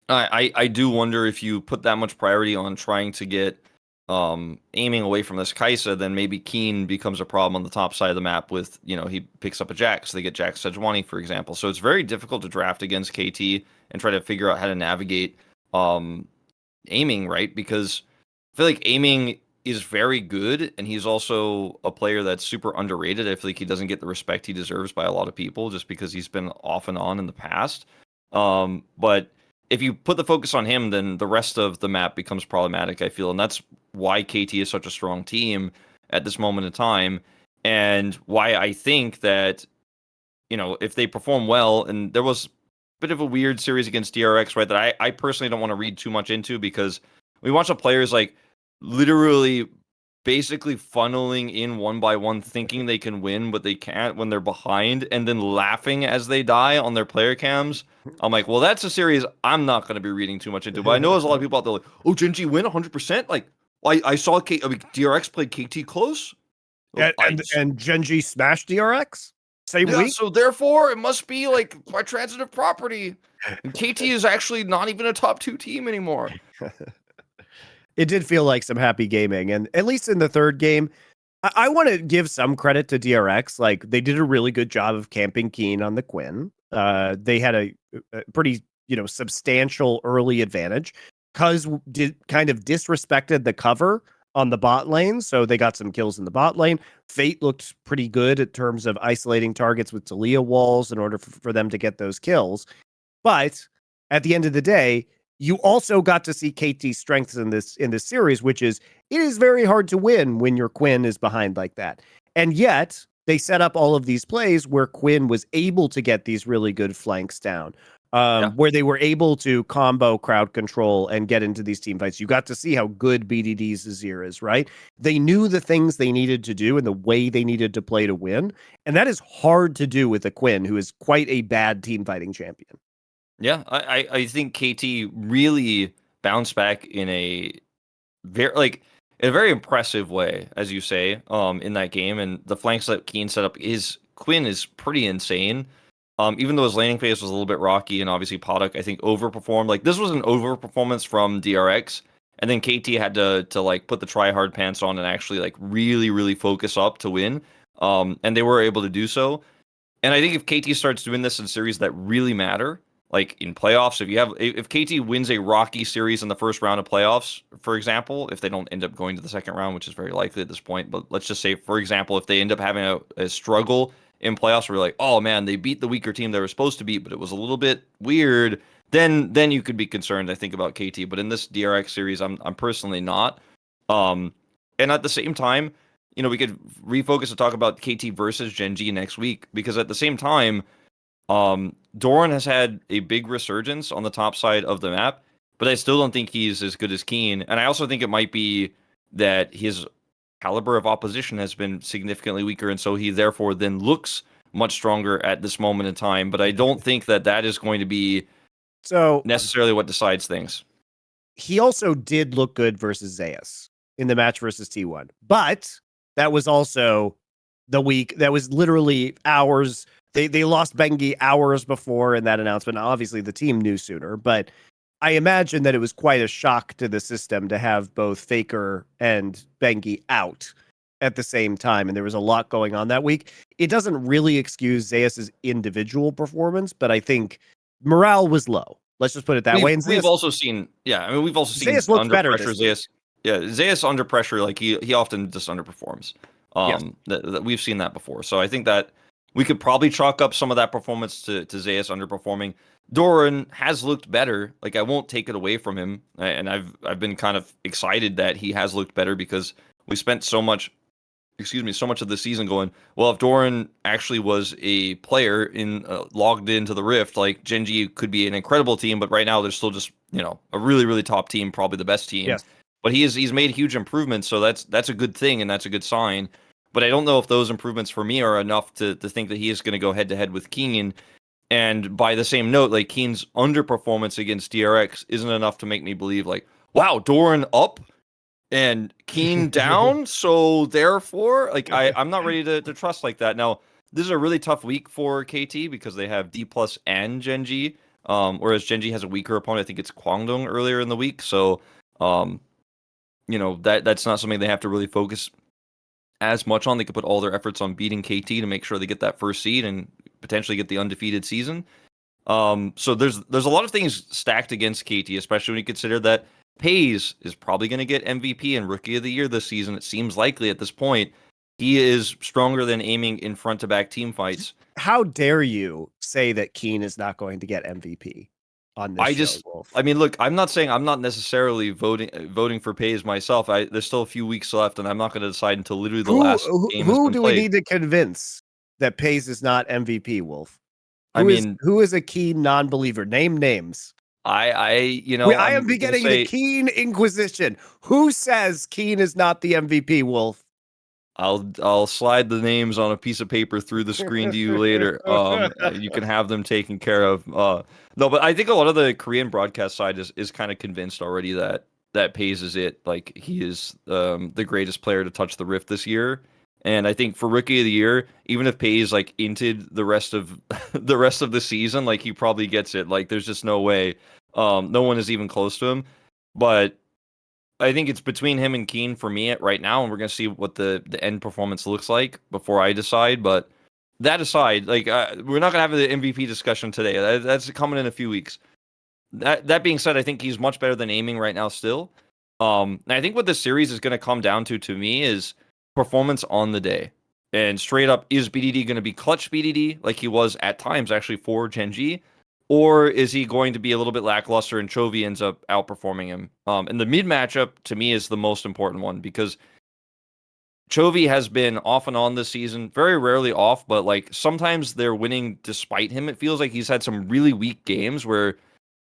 I do wonder if you put that much priority on trying to get aiming away from this Kai'Sa, then maybe Kiin becomes a problem on the top side of the map with, he picks up a Jack, so they get Jack Sejuani, for example. So it's very difficult to draft against KT and try to figure out how to navigate aiming, right? Because I feel like aiming is very good, and he's also a player that's super underrated. I feel like he doesn't get the respect he deserves by a lot of people just because he's been off and on in the past. But if you put the focus on him, then the rest of the map becomes problematic, I feel. And that's why KT is such a strong team at this moment in time, and why I think that, if they perform well, and there was a bit of a weird series against DRX, right, that I personally don't want to read too much into, because we watch the players like literally basically funneling in one by one, thinking they can win, but they can't when they're behind, and then laughing as they die on their player cams. I'm like, well, that's a series I'm not going to be reading too much into. But I know there's a lot of people out there like, oh, Gen.G win 100%. Like, I saw DRX played KT close. And Gen.G smashed DRX same week. So therefore, it must be like by transitive property. And KT is actually not even a top 2 team anymore. It did feel like some happy gaming, and at least in the third game, I want to give some credit to DRX. Like, they did a really good job of camping Kiin on the Quinn. They had a pretty, substantial early advantage. Cuz did kind of disrespected the cover on the bot lane, so they got some kills in the bot lane. Fate looked pretty good in terms of isolating targets with Talia walls in order for them to get those kills. But at the end of the day, you also got to see KT's strengths in this series, which is it is very hard to win when your Quinn is behind like that. And yet they set up all of these plays where Quinn was able to get these really good flanks down, where they were able to combo crowd control and get into these team fights. You got to see how good BDD's Azir is, right? They knew the things they needed to do and the way they needed to play to win. And that is hard to do with a Quinn who is quite a bad team fighting champion. Yeah, I think KT really bounced back in a very impressive way, as you say, in that game. And the flanks that Kiin set up, his Quinn is pretty insane. Even though his laning phase was a little bit rocky, and obviously Podok, I think, overperformed. Like, this was an overperformance from DRX, and then KT had to like put the try hard pants on and actually like really, really focus up to win. And they were able to do so. And I think if KT starts doing this in series that really matter, like in playoffs, if KT wins a rocky series in the first round of playoffs, for example, if they don't end up going to the second round, which is very likely at this point, but let's just say, for example, if they end up having a struggle in playoffs where you're like, oh man, they beat the weaker team they were supposed to beat, but it was a little bit weird, then you could be concerned, I think, about KT. But in this DRX series, I'm personally not. And at the same time, we could refocus and talk about KT versus Gen.G next week, because at the same time, Doran has had a big resurgence on the top side of the map, but I still don't think he's as good as Kiin. And I also think it might be that his caliber of opposition has been significantly weaker, and so he therefore then looks much stronger at this moment in time. But I don't think that is going to be necessarily what decides things. He also did look good versus Zeus in the match versus T1, but that was also the week. That was literally hours. They lost Bengi hours before in that announcement. Now, obviously, the team knew sooner, but I imagine that it was quite a shock to the system to have both Faker and Bengi out at the same time, and there was a lot going on that week. It doesn't really excuse Zeus's individual performance, but I think morale was low. Let's just put it that way. And we've also seen, Zeus looks under better pressure. Zeus under pressure, like he often just underperforms. Yes. We've seen that before. So I think that we could probably chalk up some of that performance to Zeus underperforming. Doran has looked better. Like, I won't take it away from him, and I've been kind of excited that he has looked better, because we spent so much of the season going, well, if Doran actually was a player logged into the Rift, like, Gen.G could be an incredible team, but right now they're still just, a really, really top team, probably the best team. Yes. But he's made huge improvements, so that's a good thing, and that's a good sign. But I don't know if those improvements for me are enough to think that he is going to go head to head with Kiin. And by the same note, like, Kiin's underperformance against DRX isn't enough to make me believe, like, wow, Doran up and Kiin down. So therefore, like, I'm not ready to trust like that. Now, this is a really tough week for KT because they have Dplus and Gen.G. Whereas Gen.G has a weaker opponent. I think it's Kwangdong earlier in the week. So that's not something they have to really focus as much on. They could put all their efforts on beating KT to make sure they get that first seed and potentially get the undefeated season. So there's a lot of things stacked against KT, especially when you consider that Peyz is probably going to get MVP and Rookie of the Year this season. It seems likely at this point. He is stronger than aiming in front-to-back team fights. How dare you say that Kiin is not going to get MVP on this show, Wolf? I mean, look, I'm not saying I'm not necessarily voting for Peyz myself. There's still a few weeks left, and I'm not going to decide until literally the last game has who been do played. we need to convince that Peyz is not MVP, Wolf? I mean, who is a Kiin non-believer? Name names. I am beginning the Kiin Inquisition. Who says Kiin is not the MVP, Wolf? I'll slide the names on a piece of paper through the screen to you later. You can have them taken care of. No, but I think a lot of the Korean broadcast side is kind of convinced already that Peyz is it. Like, he is the greatest player to touch the Rift this year. And I think for Rookie of the Year, even if Peyz like inted the rest of the season, like, he probably gets it. Like, there's just no way. No one is even close to him. But I think it's between him and Kiin for me right now, and we're gonna see what the end performance looks like before I decide. But that aside, like, we're not gonna have the MVP discussion today. That's coming in a few weeks. That being said, I think he's much better than aiming right now still. And I think what this series is gonna come down to me is performance on the day. And straight up, is BDD going to be clutch BDD like he was at times actually for Gen.G? Or is he going to be a little bit lackluster and Chovy ends up outperforming him? And the mid matchup to me is the most important one because Chovy has been off and on this season, very rarely off, but like sometimes they're winning despite him. It feels like he's had some really weak games where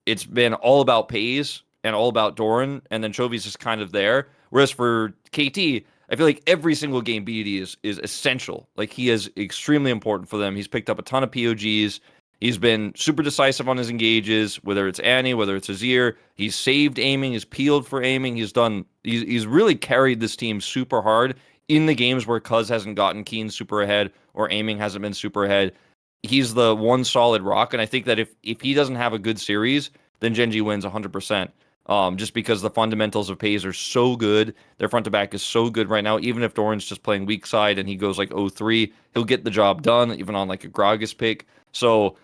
it's been all about Peyz and all about Doran, and then Chovy's just kind of there. Whereas for KT, I feel like every single game BDD is essential. Like, he is extremely important for them. He's picked up a ton of POGs. He's been super decisive on his engages, whether it's Annie, whether it's Azir. He's saved aiming, he's peeled for aiming. He's really carried this team super hard in the games where Cuz hasn't gotten Kiin super ahead or aiming hasn't been super ahead. He's the one solid rock, and I think that if he doesn't have a good series, then Gen.G wins 100%. Just because the fundamentals of Peyz are so good. Their front to back is so good right now. Even if Doran's just playing weak side and he goes like 0-3, he'll get the job done, even on like a Gragas pick. So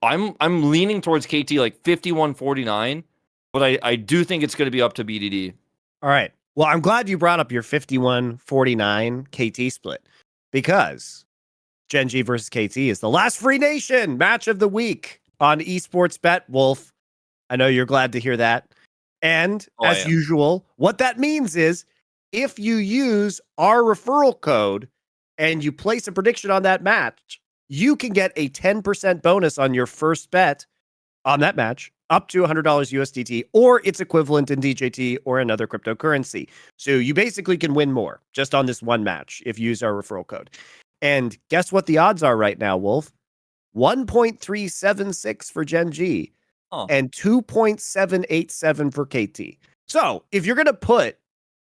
I'm leaning towards KT like 51-49, but I do think it's going to be up to BDD. All right. Well, I'm glad you brought up your 51-49 KT split because Gen.G versus KT is the last Free Nation match of the week on Esports Bet, Wolf. I know you're glad to hear that. And as usual, what that means is if you use our referral code and you place a prediction on that match, you can get a 10% bonus on your first bet on that match, up to $100 USDT or its equivalent in DJT or another cryptocurrency. So you basically can win more just on this one match if you use our referral code. And guess what the odds are right now, Wolf? 1.376 for Gen.G. And 2.787 for KT. So if you're going to put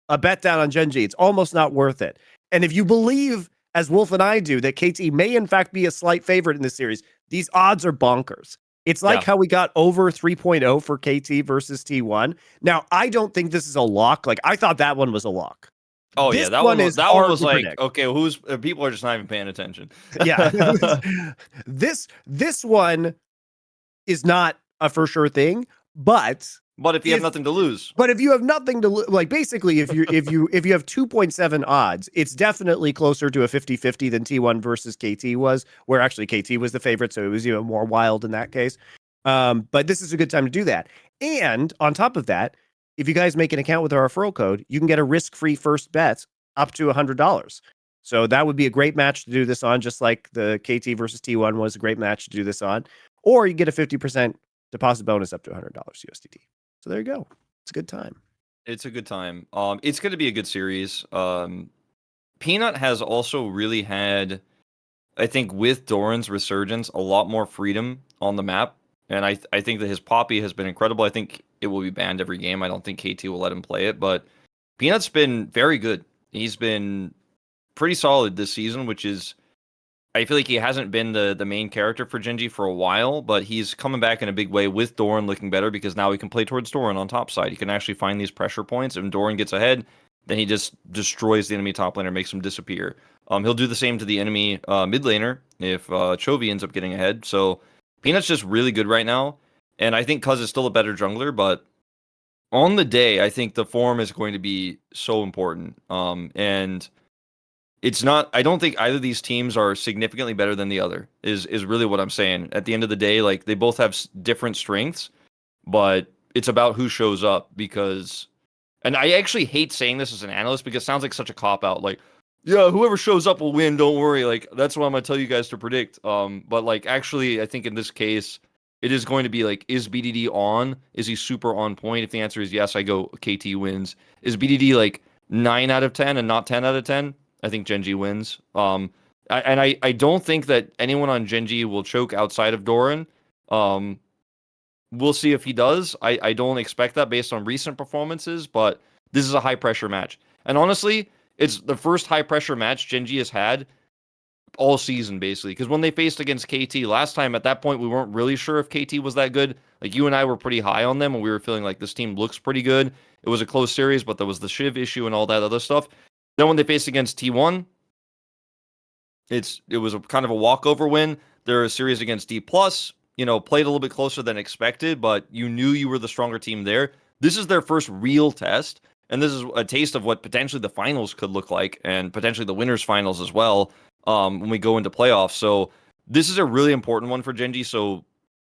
a bet down on Gen.G, it's almost not worth it. And if you believe, as Wolf and I do, that KT may in fact be a slight favorite in this series, these odds are bonkers. It's like how we got over 3.0 for KT versus T1. Now, I don't think this is a lock. Like, I thought that one was a lock. Oh, this that one was like, predict. Okay, people are just not even paying attention. Yeah. This one is not a for sure thing, but if you have nothing to lose. But if you have nothing to lose, like basically if you have 2.7 odds, it's definitely closer to a 50-50 than T1 versus KT was, where actually KT was the favorite, so it was even more wild in that case. But this is a good time to do that. And on top of that, if you guys make an account with our referral code, you can get a risk-free first bet up to $100. So that would be a great match to do this on, just like the KT versus T1 was a great match to do this on. Or you get a 50% deposit bonus up to $100 USDT. So there you go. It's a good time. It's a good time. It's going to be a good series. Peanut has also really had, I think, with Doran's resurgence, a lot more freedom on the map. And I think that his Poppy has been incredible. I think it will be banned every game. I don't think KT will let him play it. But Peanut's been very good. He's been pretty solid this season, which is I feel like he hasn't been the main character for Gen.G for a while, but he's coming back in a big way with Doran looking better because now he can play towards Doran on top side. He can actually find these pressure points. If Doran gets ahead, then he just destroys the enemy top laner, makes him disappear. He'll do the same to the enemy mid laner if Chovy ends up getting ahead. So Peanut's just really good right now, and I think Cuz is still a better jungler, but on the day, I think the form is going to be so important. And it's not. I don't think either of these teams are significantly better than the other. Is really what I'm saying. At the end of the day, like they both have different strengths, but it's about who shows up because. And I actually hate saying this as an analyst because it sounds like such a cop out. Like, yeah, whoever shows up will win. Don't worry. Like that's what I'm gonna tell you guys to predict. But like actually, I think in this case, it is going to be like, is BDD on? Is he super on point? If the answer is yes, I go KT wins. Is BDD like 9 out of 10 and not 10 out of 10? I think Gen.G wins. I don't think that anyone on Gen.G will choke outside of Doran. We'll see if he does. I don't expect that based on recent performances, but this is a high pressure match. And honestly, it's the first high pressure match Gen.G has had all season, basically. Because when they faced against KT last time, at that point, we weren't really sure if KT was that good. Like, you and I were pretty high on them, and we were feeling like this team looks pretty good. It was a close series, but there was the Shiv issue and all that other stuff. Then when they faced against T1, it was a kind of a walkover win. Their series against Dplus, played a little bit closer than expected, but you knew you were the stronger team there. This is their first real test, and this is a taste of what potentially the finals could look like, and potentially the winners' finals as well, when we go into playoffs. So this is a really important one for Gen.G. So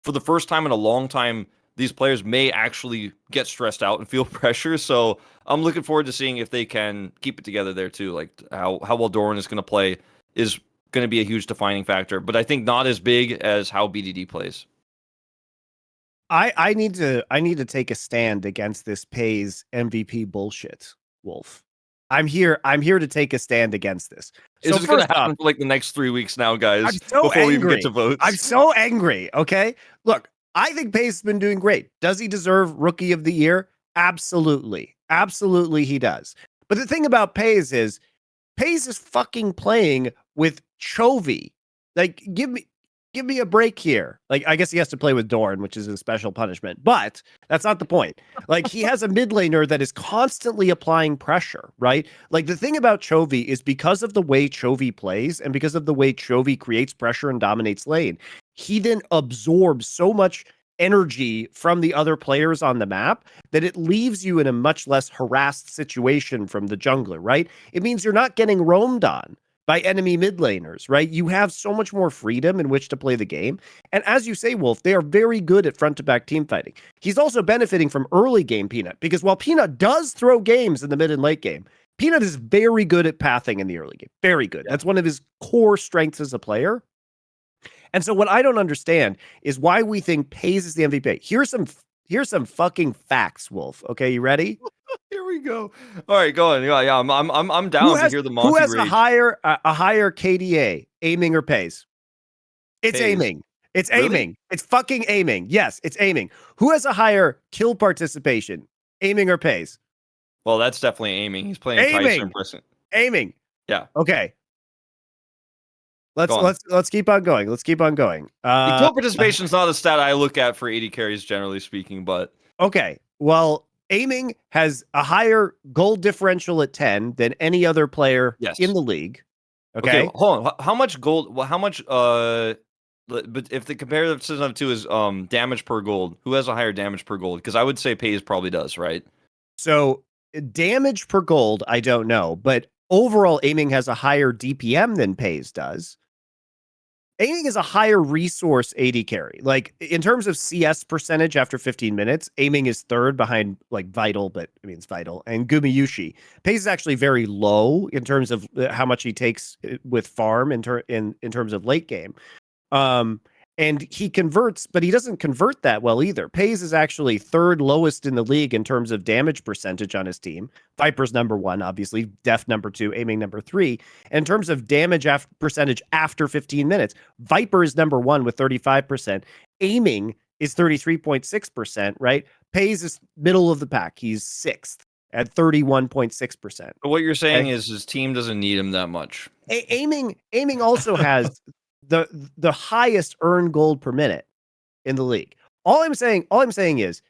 for the first time in a long time, these players may actually get stressed out and feel pressure. So I'm looking forward to seeing if they can keep it together there too. Like how well Doran is going to play is going to be a huge defining factor, but I think not as big as how BDD plays. I need to take a stand against this Peyz MVP bullshit, Wolf. I'm here to take a stand against this. So this going to happen for like the next 3 weeks now, guys. I'm so before angry. We even get to votes. I'm so angry. Okay, look, I think Peyz has been doing great. Does he deserve Rookie of the Year? Absolutely, absolutely, he does. But the thing about Peyz is fucking playing with Chovy. Like, give me a break here. Like, I guess he has to play with Doran, which is a special punishment, but that's not the point. Like, he has a mid laner that is constantly applying pressure, right? Like, the thing about Chovy is because of the way Chovy plays and because of the way Chovy creates pressure and dominates lane, he then absorbs so much energy from the other players on the map that it leaves you in a much less harassed situation from the jungler, right? It means you're not getting roamed on by enemy mid laners, right? You have so much more freedom in which to play the game. And as you say, Wolf, they are very good at front to back team fighting. He's also benefiting from early game Peanut, because while Peanut does throw games in the mid and late game, Peanut is very good at pathing in the early game. Very good. That's one of his core strengths as a player. And so what I don't understand is why we think Peyz is the MVP. Here's some fucking facts, Wolf. Okay, you ready? Here we go. All right, go on. Yeah, I'm down to hear the Monte Who has rage. a higher KDA, aiming or Peyz? It's Peyz. aiming. It's Really? aiming. It's fucking aiming. Yes, it's aiming. Who has a higher kill participation, aiming or Peyz? Well, that's definitely aiming. He's playing Kaiser and Pressing. Aiming. Yeah. Okay. Let's keep on going. Let's keep on going. The kill participation is not a stat I look at for 80 carries, generally speaking, but okay. Well, aiming has a higher goal differential at 10 than any other player in the league. Okay. Hold on. How much gold? Well, how much? But if the comparative system of two is damage per gold, who has a higher damage per gold? Because I would say Peyz probably does, right? So damage per gold, I don't know, but overall, aiming has a higher DPM than Peyz does. Aiming is a higher resource AD carry. Like, in terms of CS percentage after 15 minutes, aiming is third behind, like, Vital, but I mean, it's Vital, and Gumayushi. Peyz is actually very low in terms of how much he takes with farm in terms of late game. And he converts, but he doesn't convert that well either. Peyz is actually third lowest in the league in terms of damage percentage on his team. Viper's number 1, obviously. Def number 2, aiming number 3. And in terms of damage percentage after 15 minutes, Viper is number 1 with 35%. Aiming is 33.6%, right? Peyz is middle of the pack. He's 6th. at 31.6%. But what you're saying is his team doesn't need him that much. Aiming also has the highest earned gold per minute in the league. All I'm saying is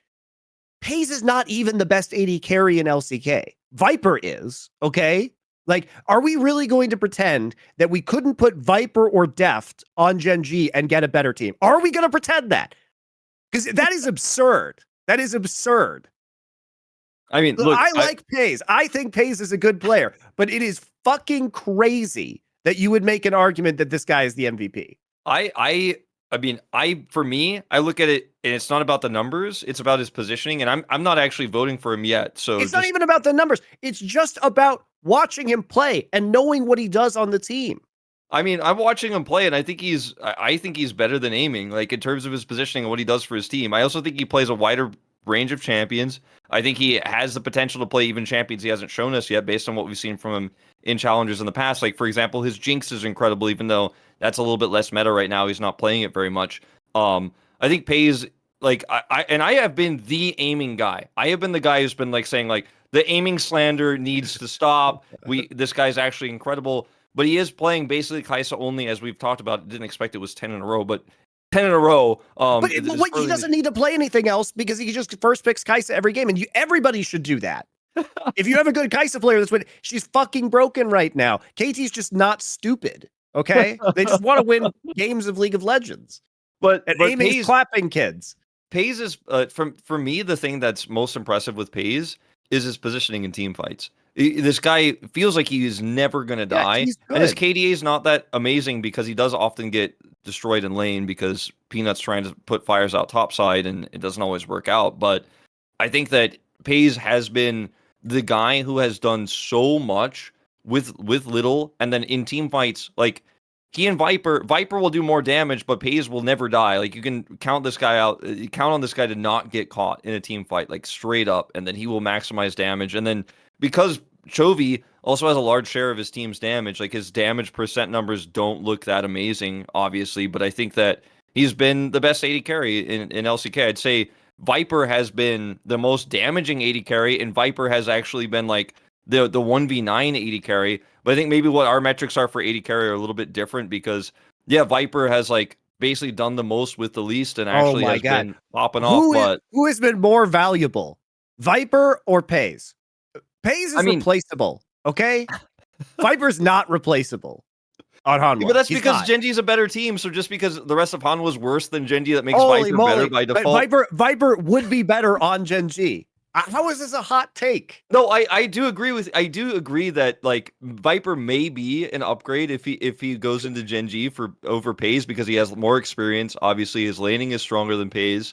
Peyz is not even the best AD carry in LCK. Viper is, okay? Like, are we really going to pretend that we couldn't put Viper or Deft on Gen.G and get a better team? Are we going to pretend that? Because that is absurd. That is absurd. I mean, look, I like Peyz. I think Peyz is a good player, but it is fucking crazy that you would make an argument that this guy is the MVP. For me, I look at it and it's not about the numbers, it's about his positioning, and I'm not actually voting for him yet. So it's not even about the numbers. It's just about watching him play and knowing what he does on the team. I mean, I'm watching him play, and I think he's better than aiming, like in terms of his positioning and what he does for his team. I also think he plays a wider range of champions. I think he has the potential to play even champions he hasn't shown us yet, based on what we've seen from him in challengers in the past. Like, for example, his Jinx is incredible, even though that's a little bit less meta right now. He's not playing it very much. I think Peyz, like, I have been the aiming guy. I have been the guy who's been like saying like the aiming slander needs to stop. This guy's actually incredible, but he is playing basically Kai'Sa only, as we've talked about. Didn't expect it was 10 in a row, but 10 in a row. But he doesn't need to play anything else because he just first picks Kai'Sa every game, and everybody should do that. If you have a good Kai'Sa player, that's what she's fucking broken right now. KT's just not stupid. Okay, they just want to win games of League of Legends. But aiming is clapping kids. Peyz is for me, the thing that's most impressive with Peyz is his positioning in team fights. This guy feels like he is never going to die. And his KDA is not that amazing because he does often get destroyed in lane because Peanut's trying to put fires out topside and it doesn't always work out. But I think that Peyz has been the guy who has done so much with little, and then in team fights, like he and Viper will do more damage, but Peyz will never die. Like, you can count this guy out, count on this guy to not get caught in a team fight, like straight up, and then he will maximize damage. And then because Chovy also has a large share of his team's damage, like his damage percent numbers don't look that amazing, obviously, but I think that he's been the best AD carry in LCK. I'd say Viper has been the most damaging AD carry, and Viper has actually been like the 1v9 AD carry. But I think maybe what our metrics are for AD carry are a little bit different because, yeah, Viper has like basically done the most with the least and actually been popping off. But who has been more valuable, Viper or Peyz? Peyz is replaceable, okay? Viper's not replaceable on Hanwha. Yeah, but that's because Gen.G is a better team, so just because the rest of Hanwha is worse than Gen.G, that makes Viper better by default. But Viper would be better on Gen.G. How is this a hot take? No, I do agree that like Viper may be an upgrade if he goes into Gen.G over Peyz because he has more experience. Obviously, his laning is stronger than Peyz.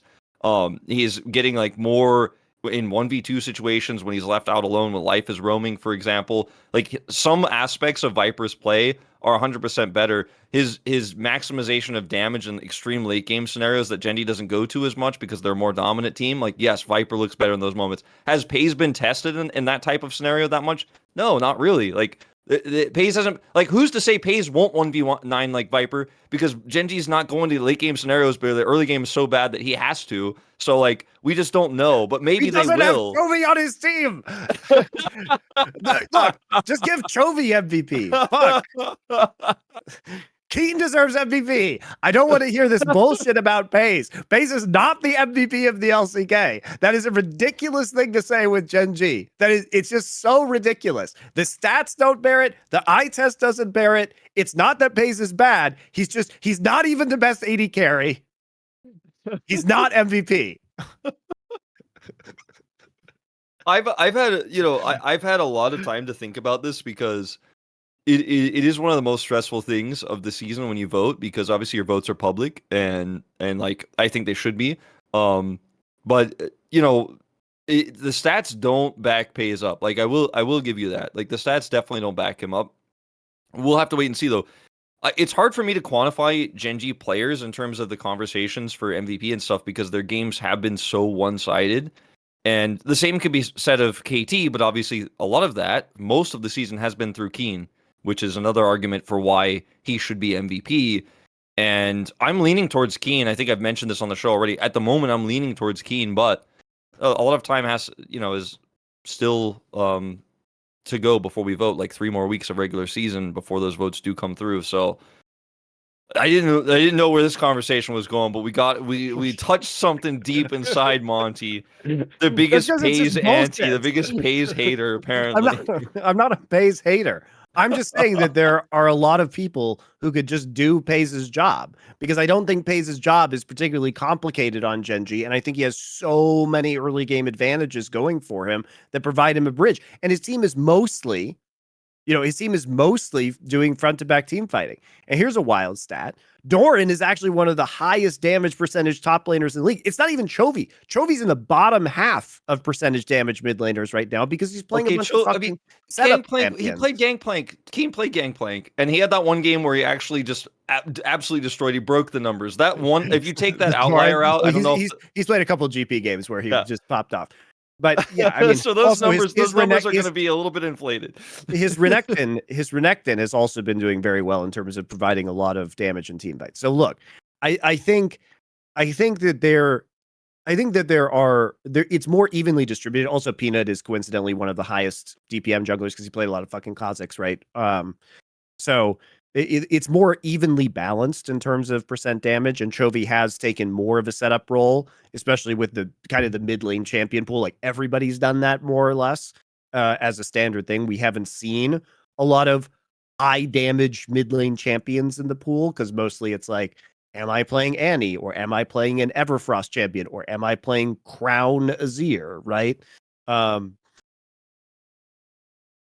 He's getting like more in 1v2 situations when he's left out alone when life is roaming, for example. Like, some aspects of Viper's play are 100% better. His maximization of damage in extreme late game scenarios that Gen.G doesn't go to as much because they're a more dominant team. Like, yes, Viper looks better in those moments. Has Peyz been tested in that type of scenario that much? No, not really. Like, Peyz hasn't, like, who's to say Peyz won't 1v9 like Viper? Because Gen.G's not going to late game scenarios, but the early game is so bad that he has to. So, like, we just don't know, but maybe they will. He doesn't have Chovy on his team. Look, just give Chovy MVP. Fuck. Kiin deserves MVP. I don't want to hear this bullshit about Peyz. Peyz is not the MVP of the LCK. That is a ridiculous thing to say with Gen.G. It's just so ridiculous. The stats don't bear it. The eye test doesn't bear it. It's not that Peyz is bad. He's not even the best AD carry. He's not MVP. I've had a lot of time to think about this because it is one of the most stressful things of the season when you vote, because obviously your votes are public and like I think they should be. But the stats don't back Peyz up. Like, I will give you that. Like, the stats definitely don't back him up. We'll have to wait and see though. It's hard for me to quantify Gen.G players in terms of the conversations for MVP and stuff because their games have been so one-sided. And the same could be said of KT, but obviously a lot of that, most of the season has been through Kiin, which is another argument for why he should be MVP. And I'm leaning towards Kiin. I think I've mentioned this on the show already. At the moment, I'm leaning towards Kiin, but a lot of time is still to go before we vote, like 3 more weeks of regular season before those votes do come through. So I didn't know where this conversation was going, but we touched something deep inside Monty. The That's biggest because it's Peyz just anti, the bullshit. biggest Peyz hater, I'm apparently. not I'm not a Peyz hater. I'm just saying that there are a lot of people who could just do Peyz's job, because I don't think Peyz's job is particularly complicated on Gen.G, and I think he has so many early game advantages going for him that provide him a bridge. And his team is mostly doing front to back team fighting. And here's a wild stat. Doran is actually one of the highest damage percentage top laners in the league. It's not even Chovy. Chovy's in the bottom half of percentage damage mid laners right now because he's playing a bunch of fucking setup champions. He played Gangplank. Kiin played Gangplank, and he had that one game where he actually just absolutely destroyed. He broke the numbers. That one, if you take that outlier out, I don't know. He's played a couple of GP games where he just popped off. But yeah, I mean, so those numbers are going to be a little bit inflated. his Renekton has also been doing very well in terms of providing a lot of damage in team fights. So look, I think that it's more evenly distributed. Also, Peanut is coincidentally one of the highest DPM junglers because he played a lot of fucking Kazakhs, right? So it's more evenly balanced in terms of percent damage, and Chovy has taken more of a setup role, especially with the kind of the mid lane champion pool. Like everybody's done that more or less as a standard thing. We haven't seen a lot of high damage mid lane champions in the pool because mostly it's like, am I playing Annie, or am I playing an Everfrost champion, or am I playing Crown Azir, right?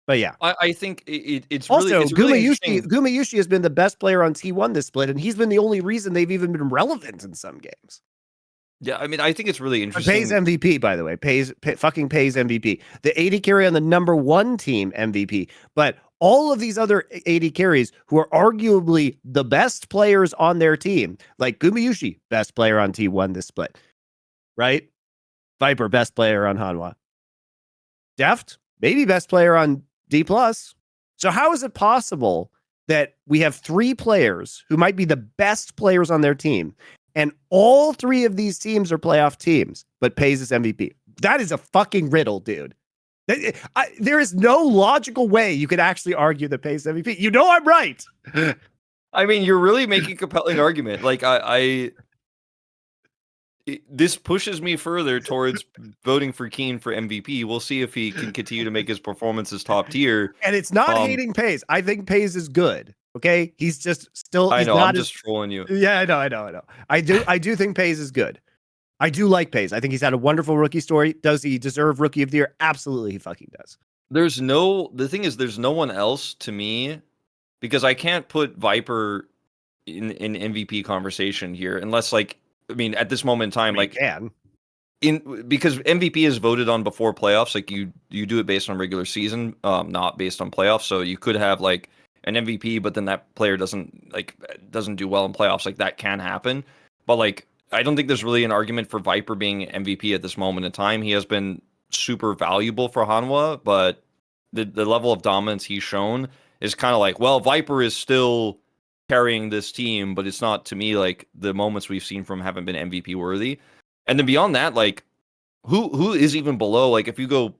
But yeah, I think it's also really, interesting. Gumayushi has been the best player on T1 this split, and he's been the only reason they've even been relevant in some games. Yeah, I mean, I think it's really interesting. Peyz MVP, by the way, fucking Peyz MVP, the 80 carry on the number 1 team MVP, but all of these other 80 carries who are arguably the best players on their team, like Gumayushi, best player on T1 this split, right? Viper, best player on Hanwha. Deft, maybe best player on Dplus. So how is it possible that we have 3 players who might be the best players on their team, and all 3 of these teams are playoff teams, but Peyz is MVP? That is a fucking riddle, dude. There is no logical way you could actually argue that Peyz MVP. You know I'm right. I mean, you're really making a compelling argument. Like this pushes me further towards voting for Kiin for MVP. We'll see if he can continue to make his performances top tier. And it's not hating Peyz. I think Peyz is good. Okay, he's just still. I He's know. not I'm just trolling you. Yeah, I know. I do think Peyz is good. I do like Peyz. I think he's had a wonderful rookie story. Does he deserve Rookie of the Year? Absolutely, he fucking does. The thing is, there's no one else to me, because I can't put Viper in MVP conversation here unless, like, I mean, at this moment in time, like, because MVP is voted on before playoffs. Like, you do it based on regular season, not based on playoffs. So you could have like an MVP, but then that player doesn't do well in playoffs. Like, that can happen. But like, I don't think there's really an argument for Viper being MVP at this moment in time. He has been super valuable for Hanwha, but the level of dominance he's shown is kind of like, well, Viper is still carrying this team, but it's not, to me, like, the moments we've seen from him haven't been MVP worthy. And then beyond that, like, who is even below? Like, if you go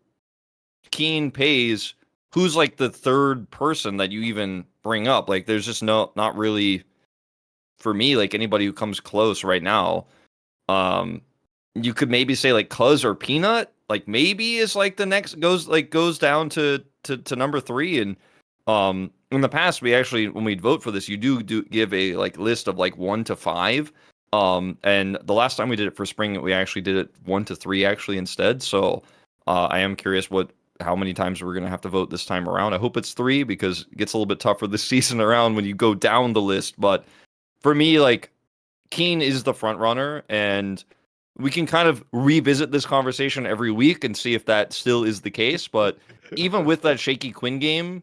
Kiin, Peyz, who's like the third person that you even bring up? Like, there's just not really, for me, like, anybody who comes close right now. You could maybe say like Cuz or Peanut, like, maybe is like the next goes down to number 3. And in the past, we actually, when we'd vote for this, you do give a like list of like 1 to 5. And the last time we did it for spring, we actually did it 1 to 3 actually instead. So I am curious how many times we're gonna have to vote this time around. I hope it's 3, because it gets a little bit tougher this season around when you go down the list. But for me, like, Kiin is the front runner, and we can kind of revisit this conversation every week and see if that still is the case. But even with that shaky Quinn game,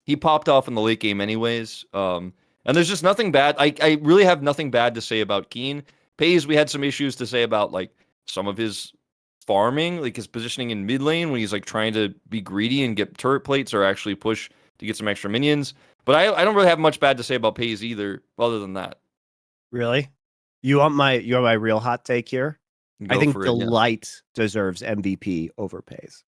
he popped off in the late game anyways. And there's just nothing bad. I really have nothing bad to say about Kiin. Peyz, we had some issues to say about, like, some of his farming, like his positioning in mid lane when he's like trying to be greedy and get turret plates or actually push to get some extra minions. But I don't really have much bad to say about Peyz either, other than that. Really? You want my real hot take here? I think Delight deserves MVP over Peyz.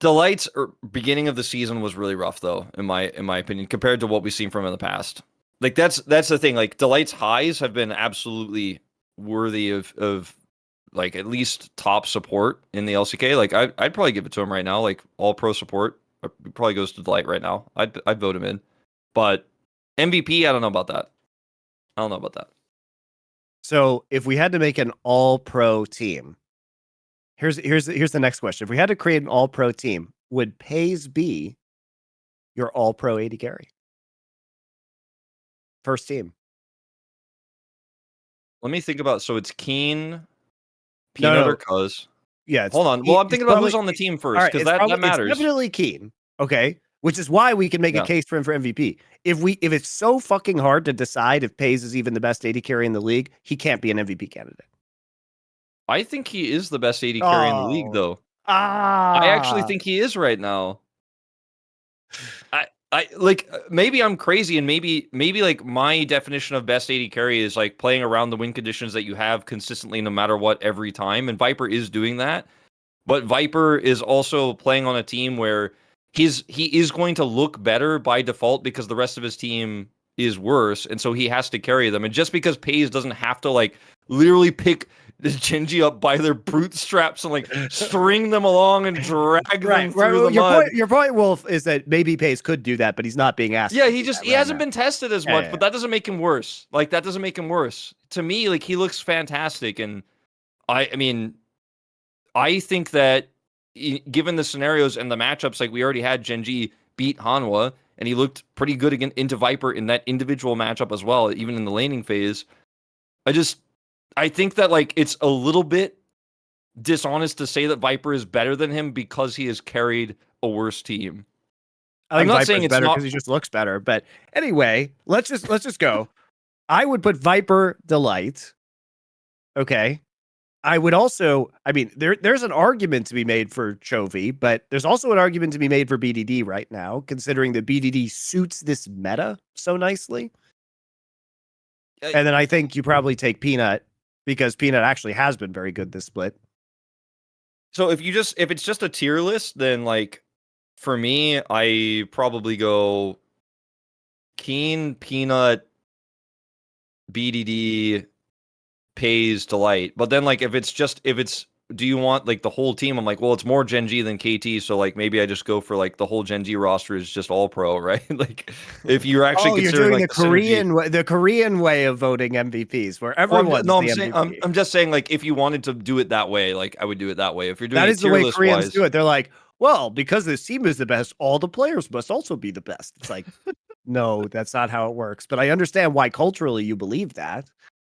Delight's beginning of the season was really rough, though, in my opinion, compared to what we've seen from him in the past. Like that's the thing. Like Delight's highs have been absolutely worthy of like at least top support in the LCK. Like I'd probably give it to him right now. Like all pro support probably goes to Delight right now. I'd vote him in. But MVP, I don't know about that. I don't know about that. So if we had to make an all pro team, here's the next question. If we had to create an all pro team, would Peyz be your all pro AD carry? First team. Let me think about. So it's Kiin, Peanut, or Cuz. Yeah. Hold on. Well, I'm thinking about who's on the team first because that matters. It's definitely Kiin. Okay. Which is why we can make a case for him for MVP. If it's so fucking hard to decide if Peyz is even the best AD carry in the league, he can't be an MVP candidate. I think he is the best AD carry in the league, though. I actually think he is right now. I like maybe I'm crazy and maybe like my definition of best AD carry is like playing around the win conditions that you have consistently no matter what every time, and Viper is doing that. But Viper is also playing on a team where he is going to look better by default because the rest of his team is worse, and so he has to carry them. And just because Peyz doesn't have to like literally pick the Gen.G up by their bootstraps and like string them along and drag them through the mud. Your point, Wolf, is that maybe Peyz could do that, but he's not being asked. Yeah, he hasn't been tested as much, but that doesn't make him worse. Like that doesn't make him worse. To me, like he looks fantastic, and I mean, I think that given the scenarios and the matchups, like we already had Gen.G beat Hanwha, and he looked pretty good into Viper in that individual matchup as well, even in the laning phase. I think that like it's a little bit dishonest to say that Viper is better than him because he has carried a worse team. I'm not saying it's better because he just looks better, but anyway, let's just go. I would put Viper Delight. Okay. I would also, I mean, there's an argument to be made for Chovy, but there's also an argument to be made for BDD right now, considering that BDD suits this meta so nicely. And then I think you probably take Peanut because Peanut actually has been very good this split. So if it's just a tier list, then like for me, I probably go Kiin, Peanut, BDD, Peyz, Delight. But then like if it's do you want like the whole team? I'm like, well, it's more Gen.G than KT, so like maybe I just go for like the whole Gen.G roster is just all pro, right? Like if you're actually considering you're doing like the Korean way of voting MVPs, where everyone's I'm just saying like if you wanted to do it that way, like I would do it that way. If you're doing that is the way Koreans do it. They're like, well, because this team is the best, all the players must also be the best. It's like, no, that's not how it works. But I understand why culturally you believe that.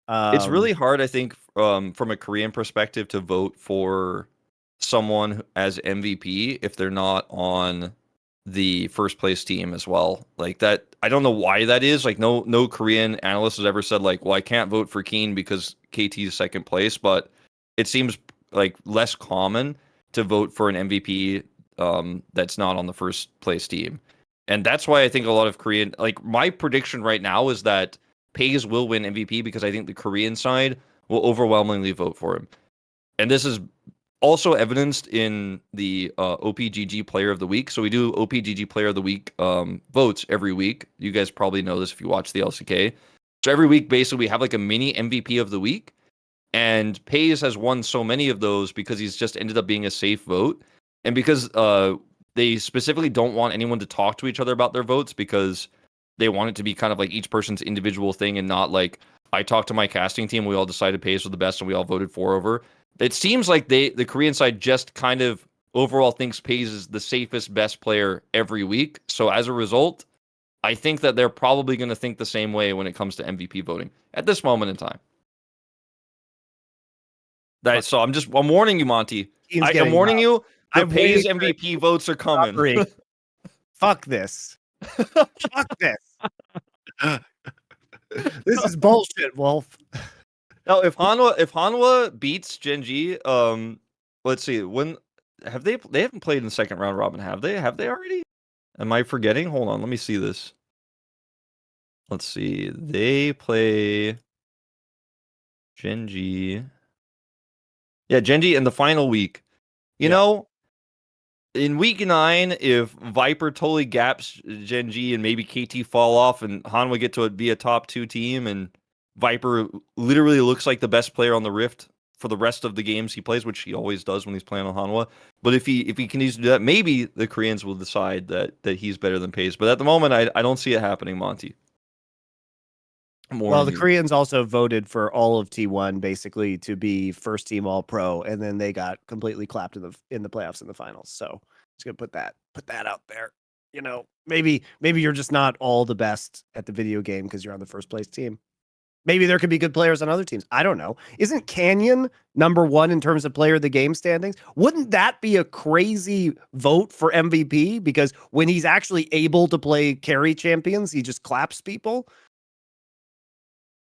It's really hard, I think, from a Korean perspective to vote for someone as MVP if they're not on the first place team as well. Like that, I don't know why that is. Like no Korean analyst has ever said like, well, I can't vote for Kiin because KT is second place, but it seems like less common to vote for an MVP that's not on the first place team. And that's why I think a lot of Korean, like my prediction right now is that Peyz will win MVP because I think the Korean side will overwhelmingly vote for him. And this is also evidenced in the OPGG Player of the Week. So we do OPGG Player of the Week votes every week. You guys probably know this if you watch the LCK. So every week, basically, we have like a mini MVP of the week. And Peyz has won so many of those because he's just ended up being a safe vote. And because they specifically don't want anyone to talk to each other about their votes because they want it to be kind of like each person's individual thing and not like I talked to my casting team, we all decided Peyz was the best and we all voted for over. It seems like the Korean side just kind of overall thinks Peyz is the safest, best player every week. So as a result, I think that they're probably going to think the same way when it comes to MVP voting at this moment in time. So I'm warning you, Monty. I'm warning you. The Peyz MVP votes are coming. Fuck this. Fuck this. This is bullshit, Wolf. Now, if Hanwha beats Gen.G, let's see, when they haven't played in the second round robin, have they? Have they already? Am I forgetting? Hold on, let me see this. Let's see. They play Gen.G. Yeah, Gen.G in the final week. You know, in week 9, if Viper totally gaps Gen.G and maybe KT fall off and Hanwha get to be a top 2 team and Viper literally looks like the best player on the Rift for the rest of the games he plays, which he always does when he's playing on Hanwha. But if he continues to do that, maybe the Koreans will decide that he's better than Peyz. But at the moment, I don't see it happening, Monty. Well, the Koreans also voted for all of T1 basically to be first team all pro, and then they got completely clapped in the playoffs in the finals. So just gonna put that out there. You know, maybe you're just not all the best at the video game because you're on the first place team. Maybe there could be good players on other teams. I don't know. Isn't Canyon #1 in terms of player of the game standings? Wouldn't that be a crazy vote for MVP? Because when he's actually able to play carry champions, he just claps people.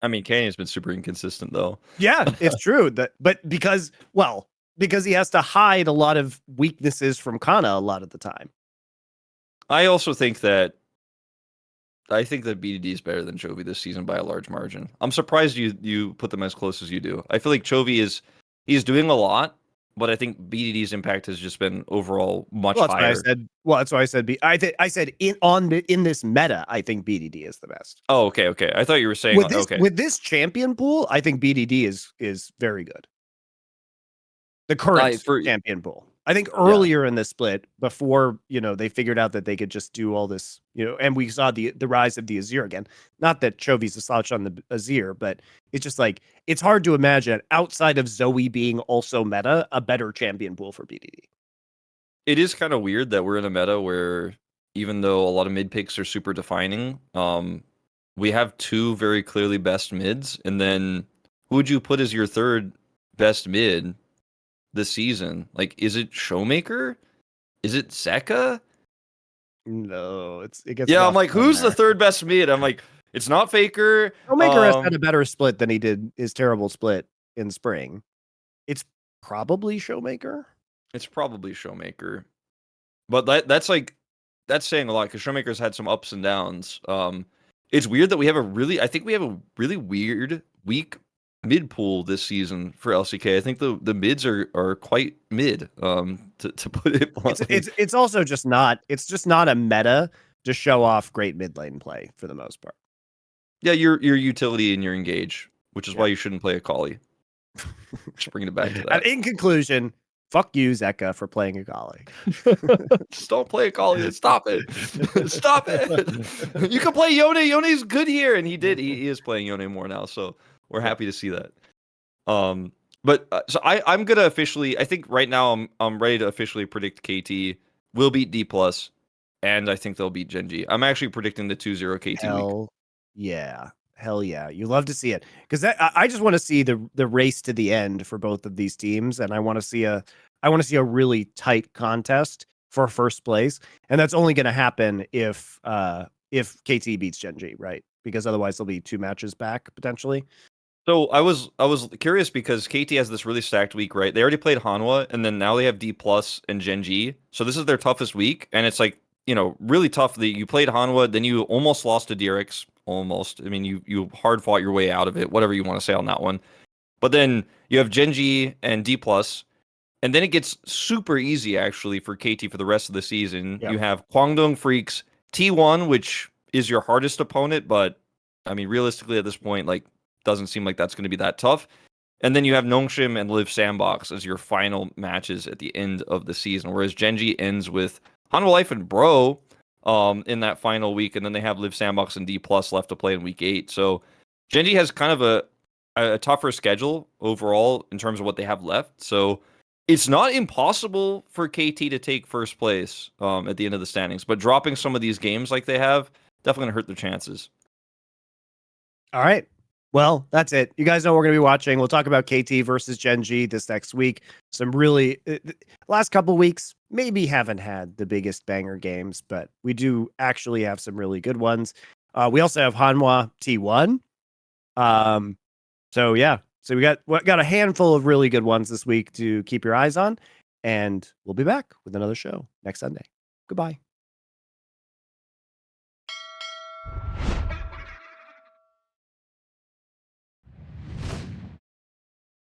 I mean, Canyon's been super inconsistent, though. Yeah, it's true. But because he has to hide a lot of weaknesses from Kana a lot of the time. I also think that BDD is better than Chovy this season by a large margin. I'm surprised you put them as close as you do. I feel like Chovy he's doing a lot, but I think BDD's impact has just been overall much higher. That's why I said I said in this meta, I think BDD is the best. Oh, okay. I thought you were saying with this champion pool, I think BDD is very good. The current champion pool. I think earlier in the split, before they figured out that they could just do all this, and we saw the rise of the Azir again. Not that Chovy's a slouch on the Azir, but it's just like it's hard to imagine outside of Zoe being also meta a better champion pool for BDD. It is kind of weird that we're in a meta where even though a lot of mid picks are super defining, we have 2 very clearly best mids, and then who would you put as your third best mid this season? Like, is it Showmaker? Is it Zeka? No, it gets. Yeah, I'm like, who's the third best mid? I'm like, it's not Faker. Showmaker has had a better split than he did his terrible split in spring. It's probably Showmaker. It's probably Showmaker, but that's saying a lot because Showmaker's had some ups and downs. It's weird that we have a really weird weak mid pool this season for LCK. I think the mids are quite mid. To put it bluntly, it's also just not a meta to show off great mid lane play for the most part. Yeah, your utility and your engage, which is why you shouldn't play a Kali. Just bringing it back to that. In conclusion, fuck you, Zeka, for playing a Kali. Just don't play a Kali. Stop it. Stop it. You can play Yone. Yone's good here, and he did. He is playing Yone more now, so we're happy to see that. So I'm gonna officially. I think right now I'm ready to officially predict KT will beat Dplus, and I think they'll beat Gen.G. I'm actually predicting the 2-0 KT week. Hell yeah. You love to see it because I just want to see the race to the end for both of these teams, and I want to see a really tight contest for first place, and that's only going to happen if KT beats Gen.G, right? Because otherwise there'll be 2 matches back potentially. So I was curious because KT has this really stacked week, right? They already played Hanwha, and then now they have Dplus and Gen.G. So this is their toughest week, and it's like really tough. That you played Hanwha, then you almost lost to DRX. Almost. I mean, you hard fought your way out of it, whatever you want to say on that one. But then you have Gen.G and Dplus, and then it gets super easy actually for KT for the rest of the season. Yep. You have Kwangdong Freaks, T1, which is your hardest opponent, but I mean, realistically at this point, like, doesn't seem like that's going to be that tough. And then you have Nongshim and Live Sandbox as your final matches at the end of the season, whereas Gen.G ends with Hanwha Life and Bro in that final week, and then they have Live Sandbox and Dplus left to play in week 8. So Gen.G has kind of a tougher schedule overall in terms of what they have left. So it's not impossible for KT to take first place at the end of the standings, but dropping some of these games like they have definitely going to hurt their chances. All right. Well, that's it. You guys know we're going to be watching. We'll talk about KT versus Gen.G this next week. Some really last couple weeks maybe haven't had the biggest banger games, but we do actually have some really good ones. We also have Hanwha T1. So we got a handful of really good ones this week to keep your eyes on, and we'll be back with another show next Sunday. Goodbye.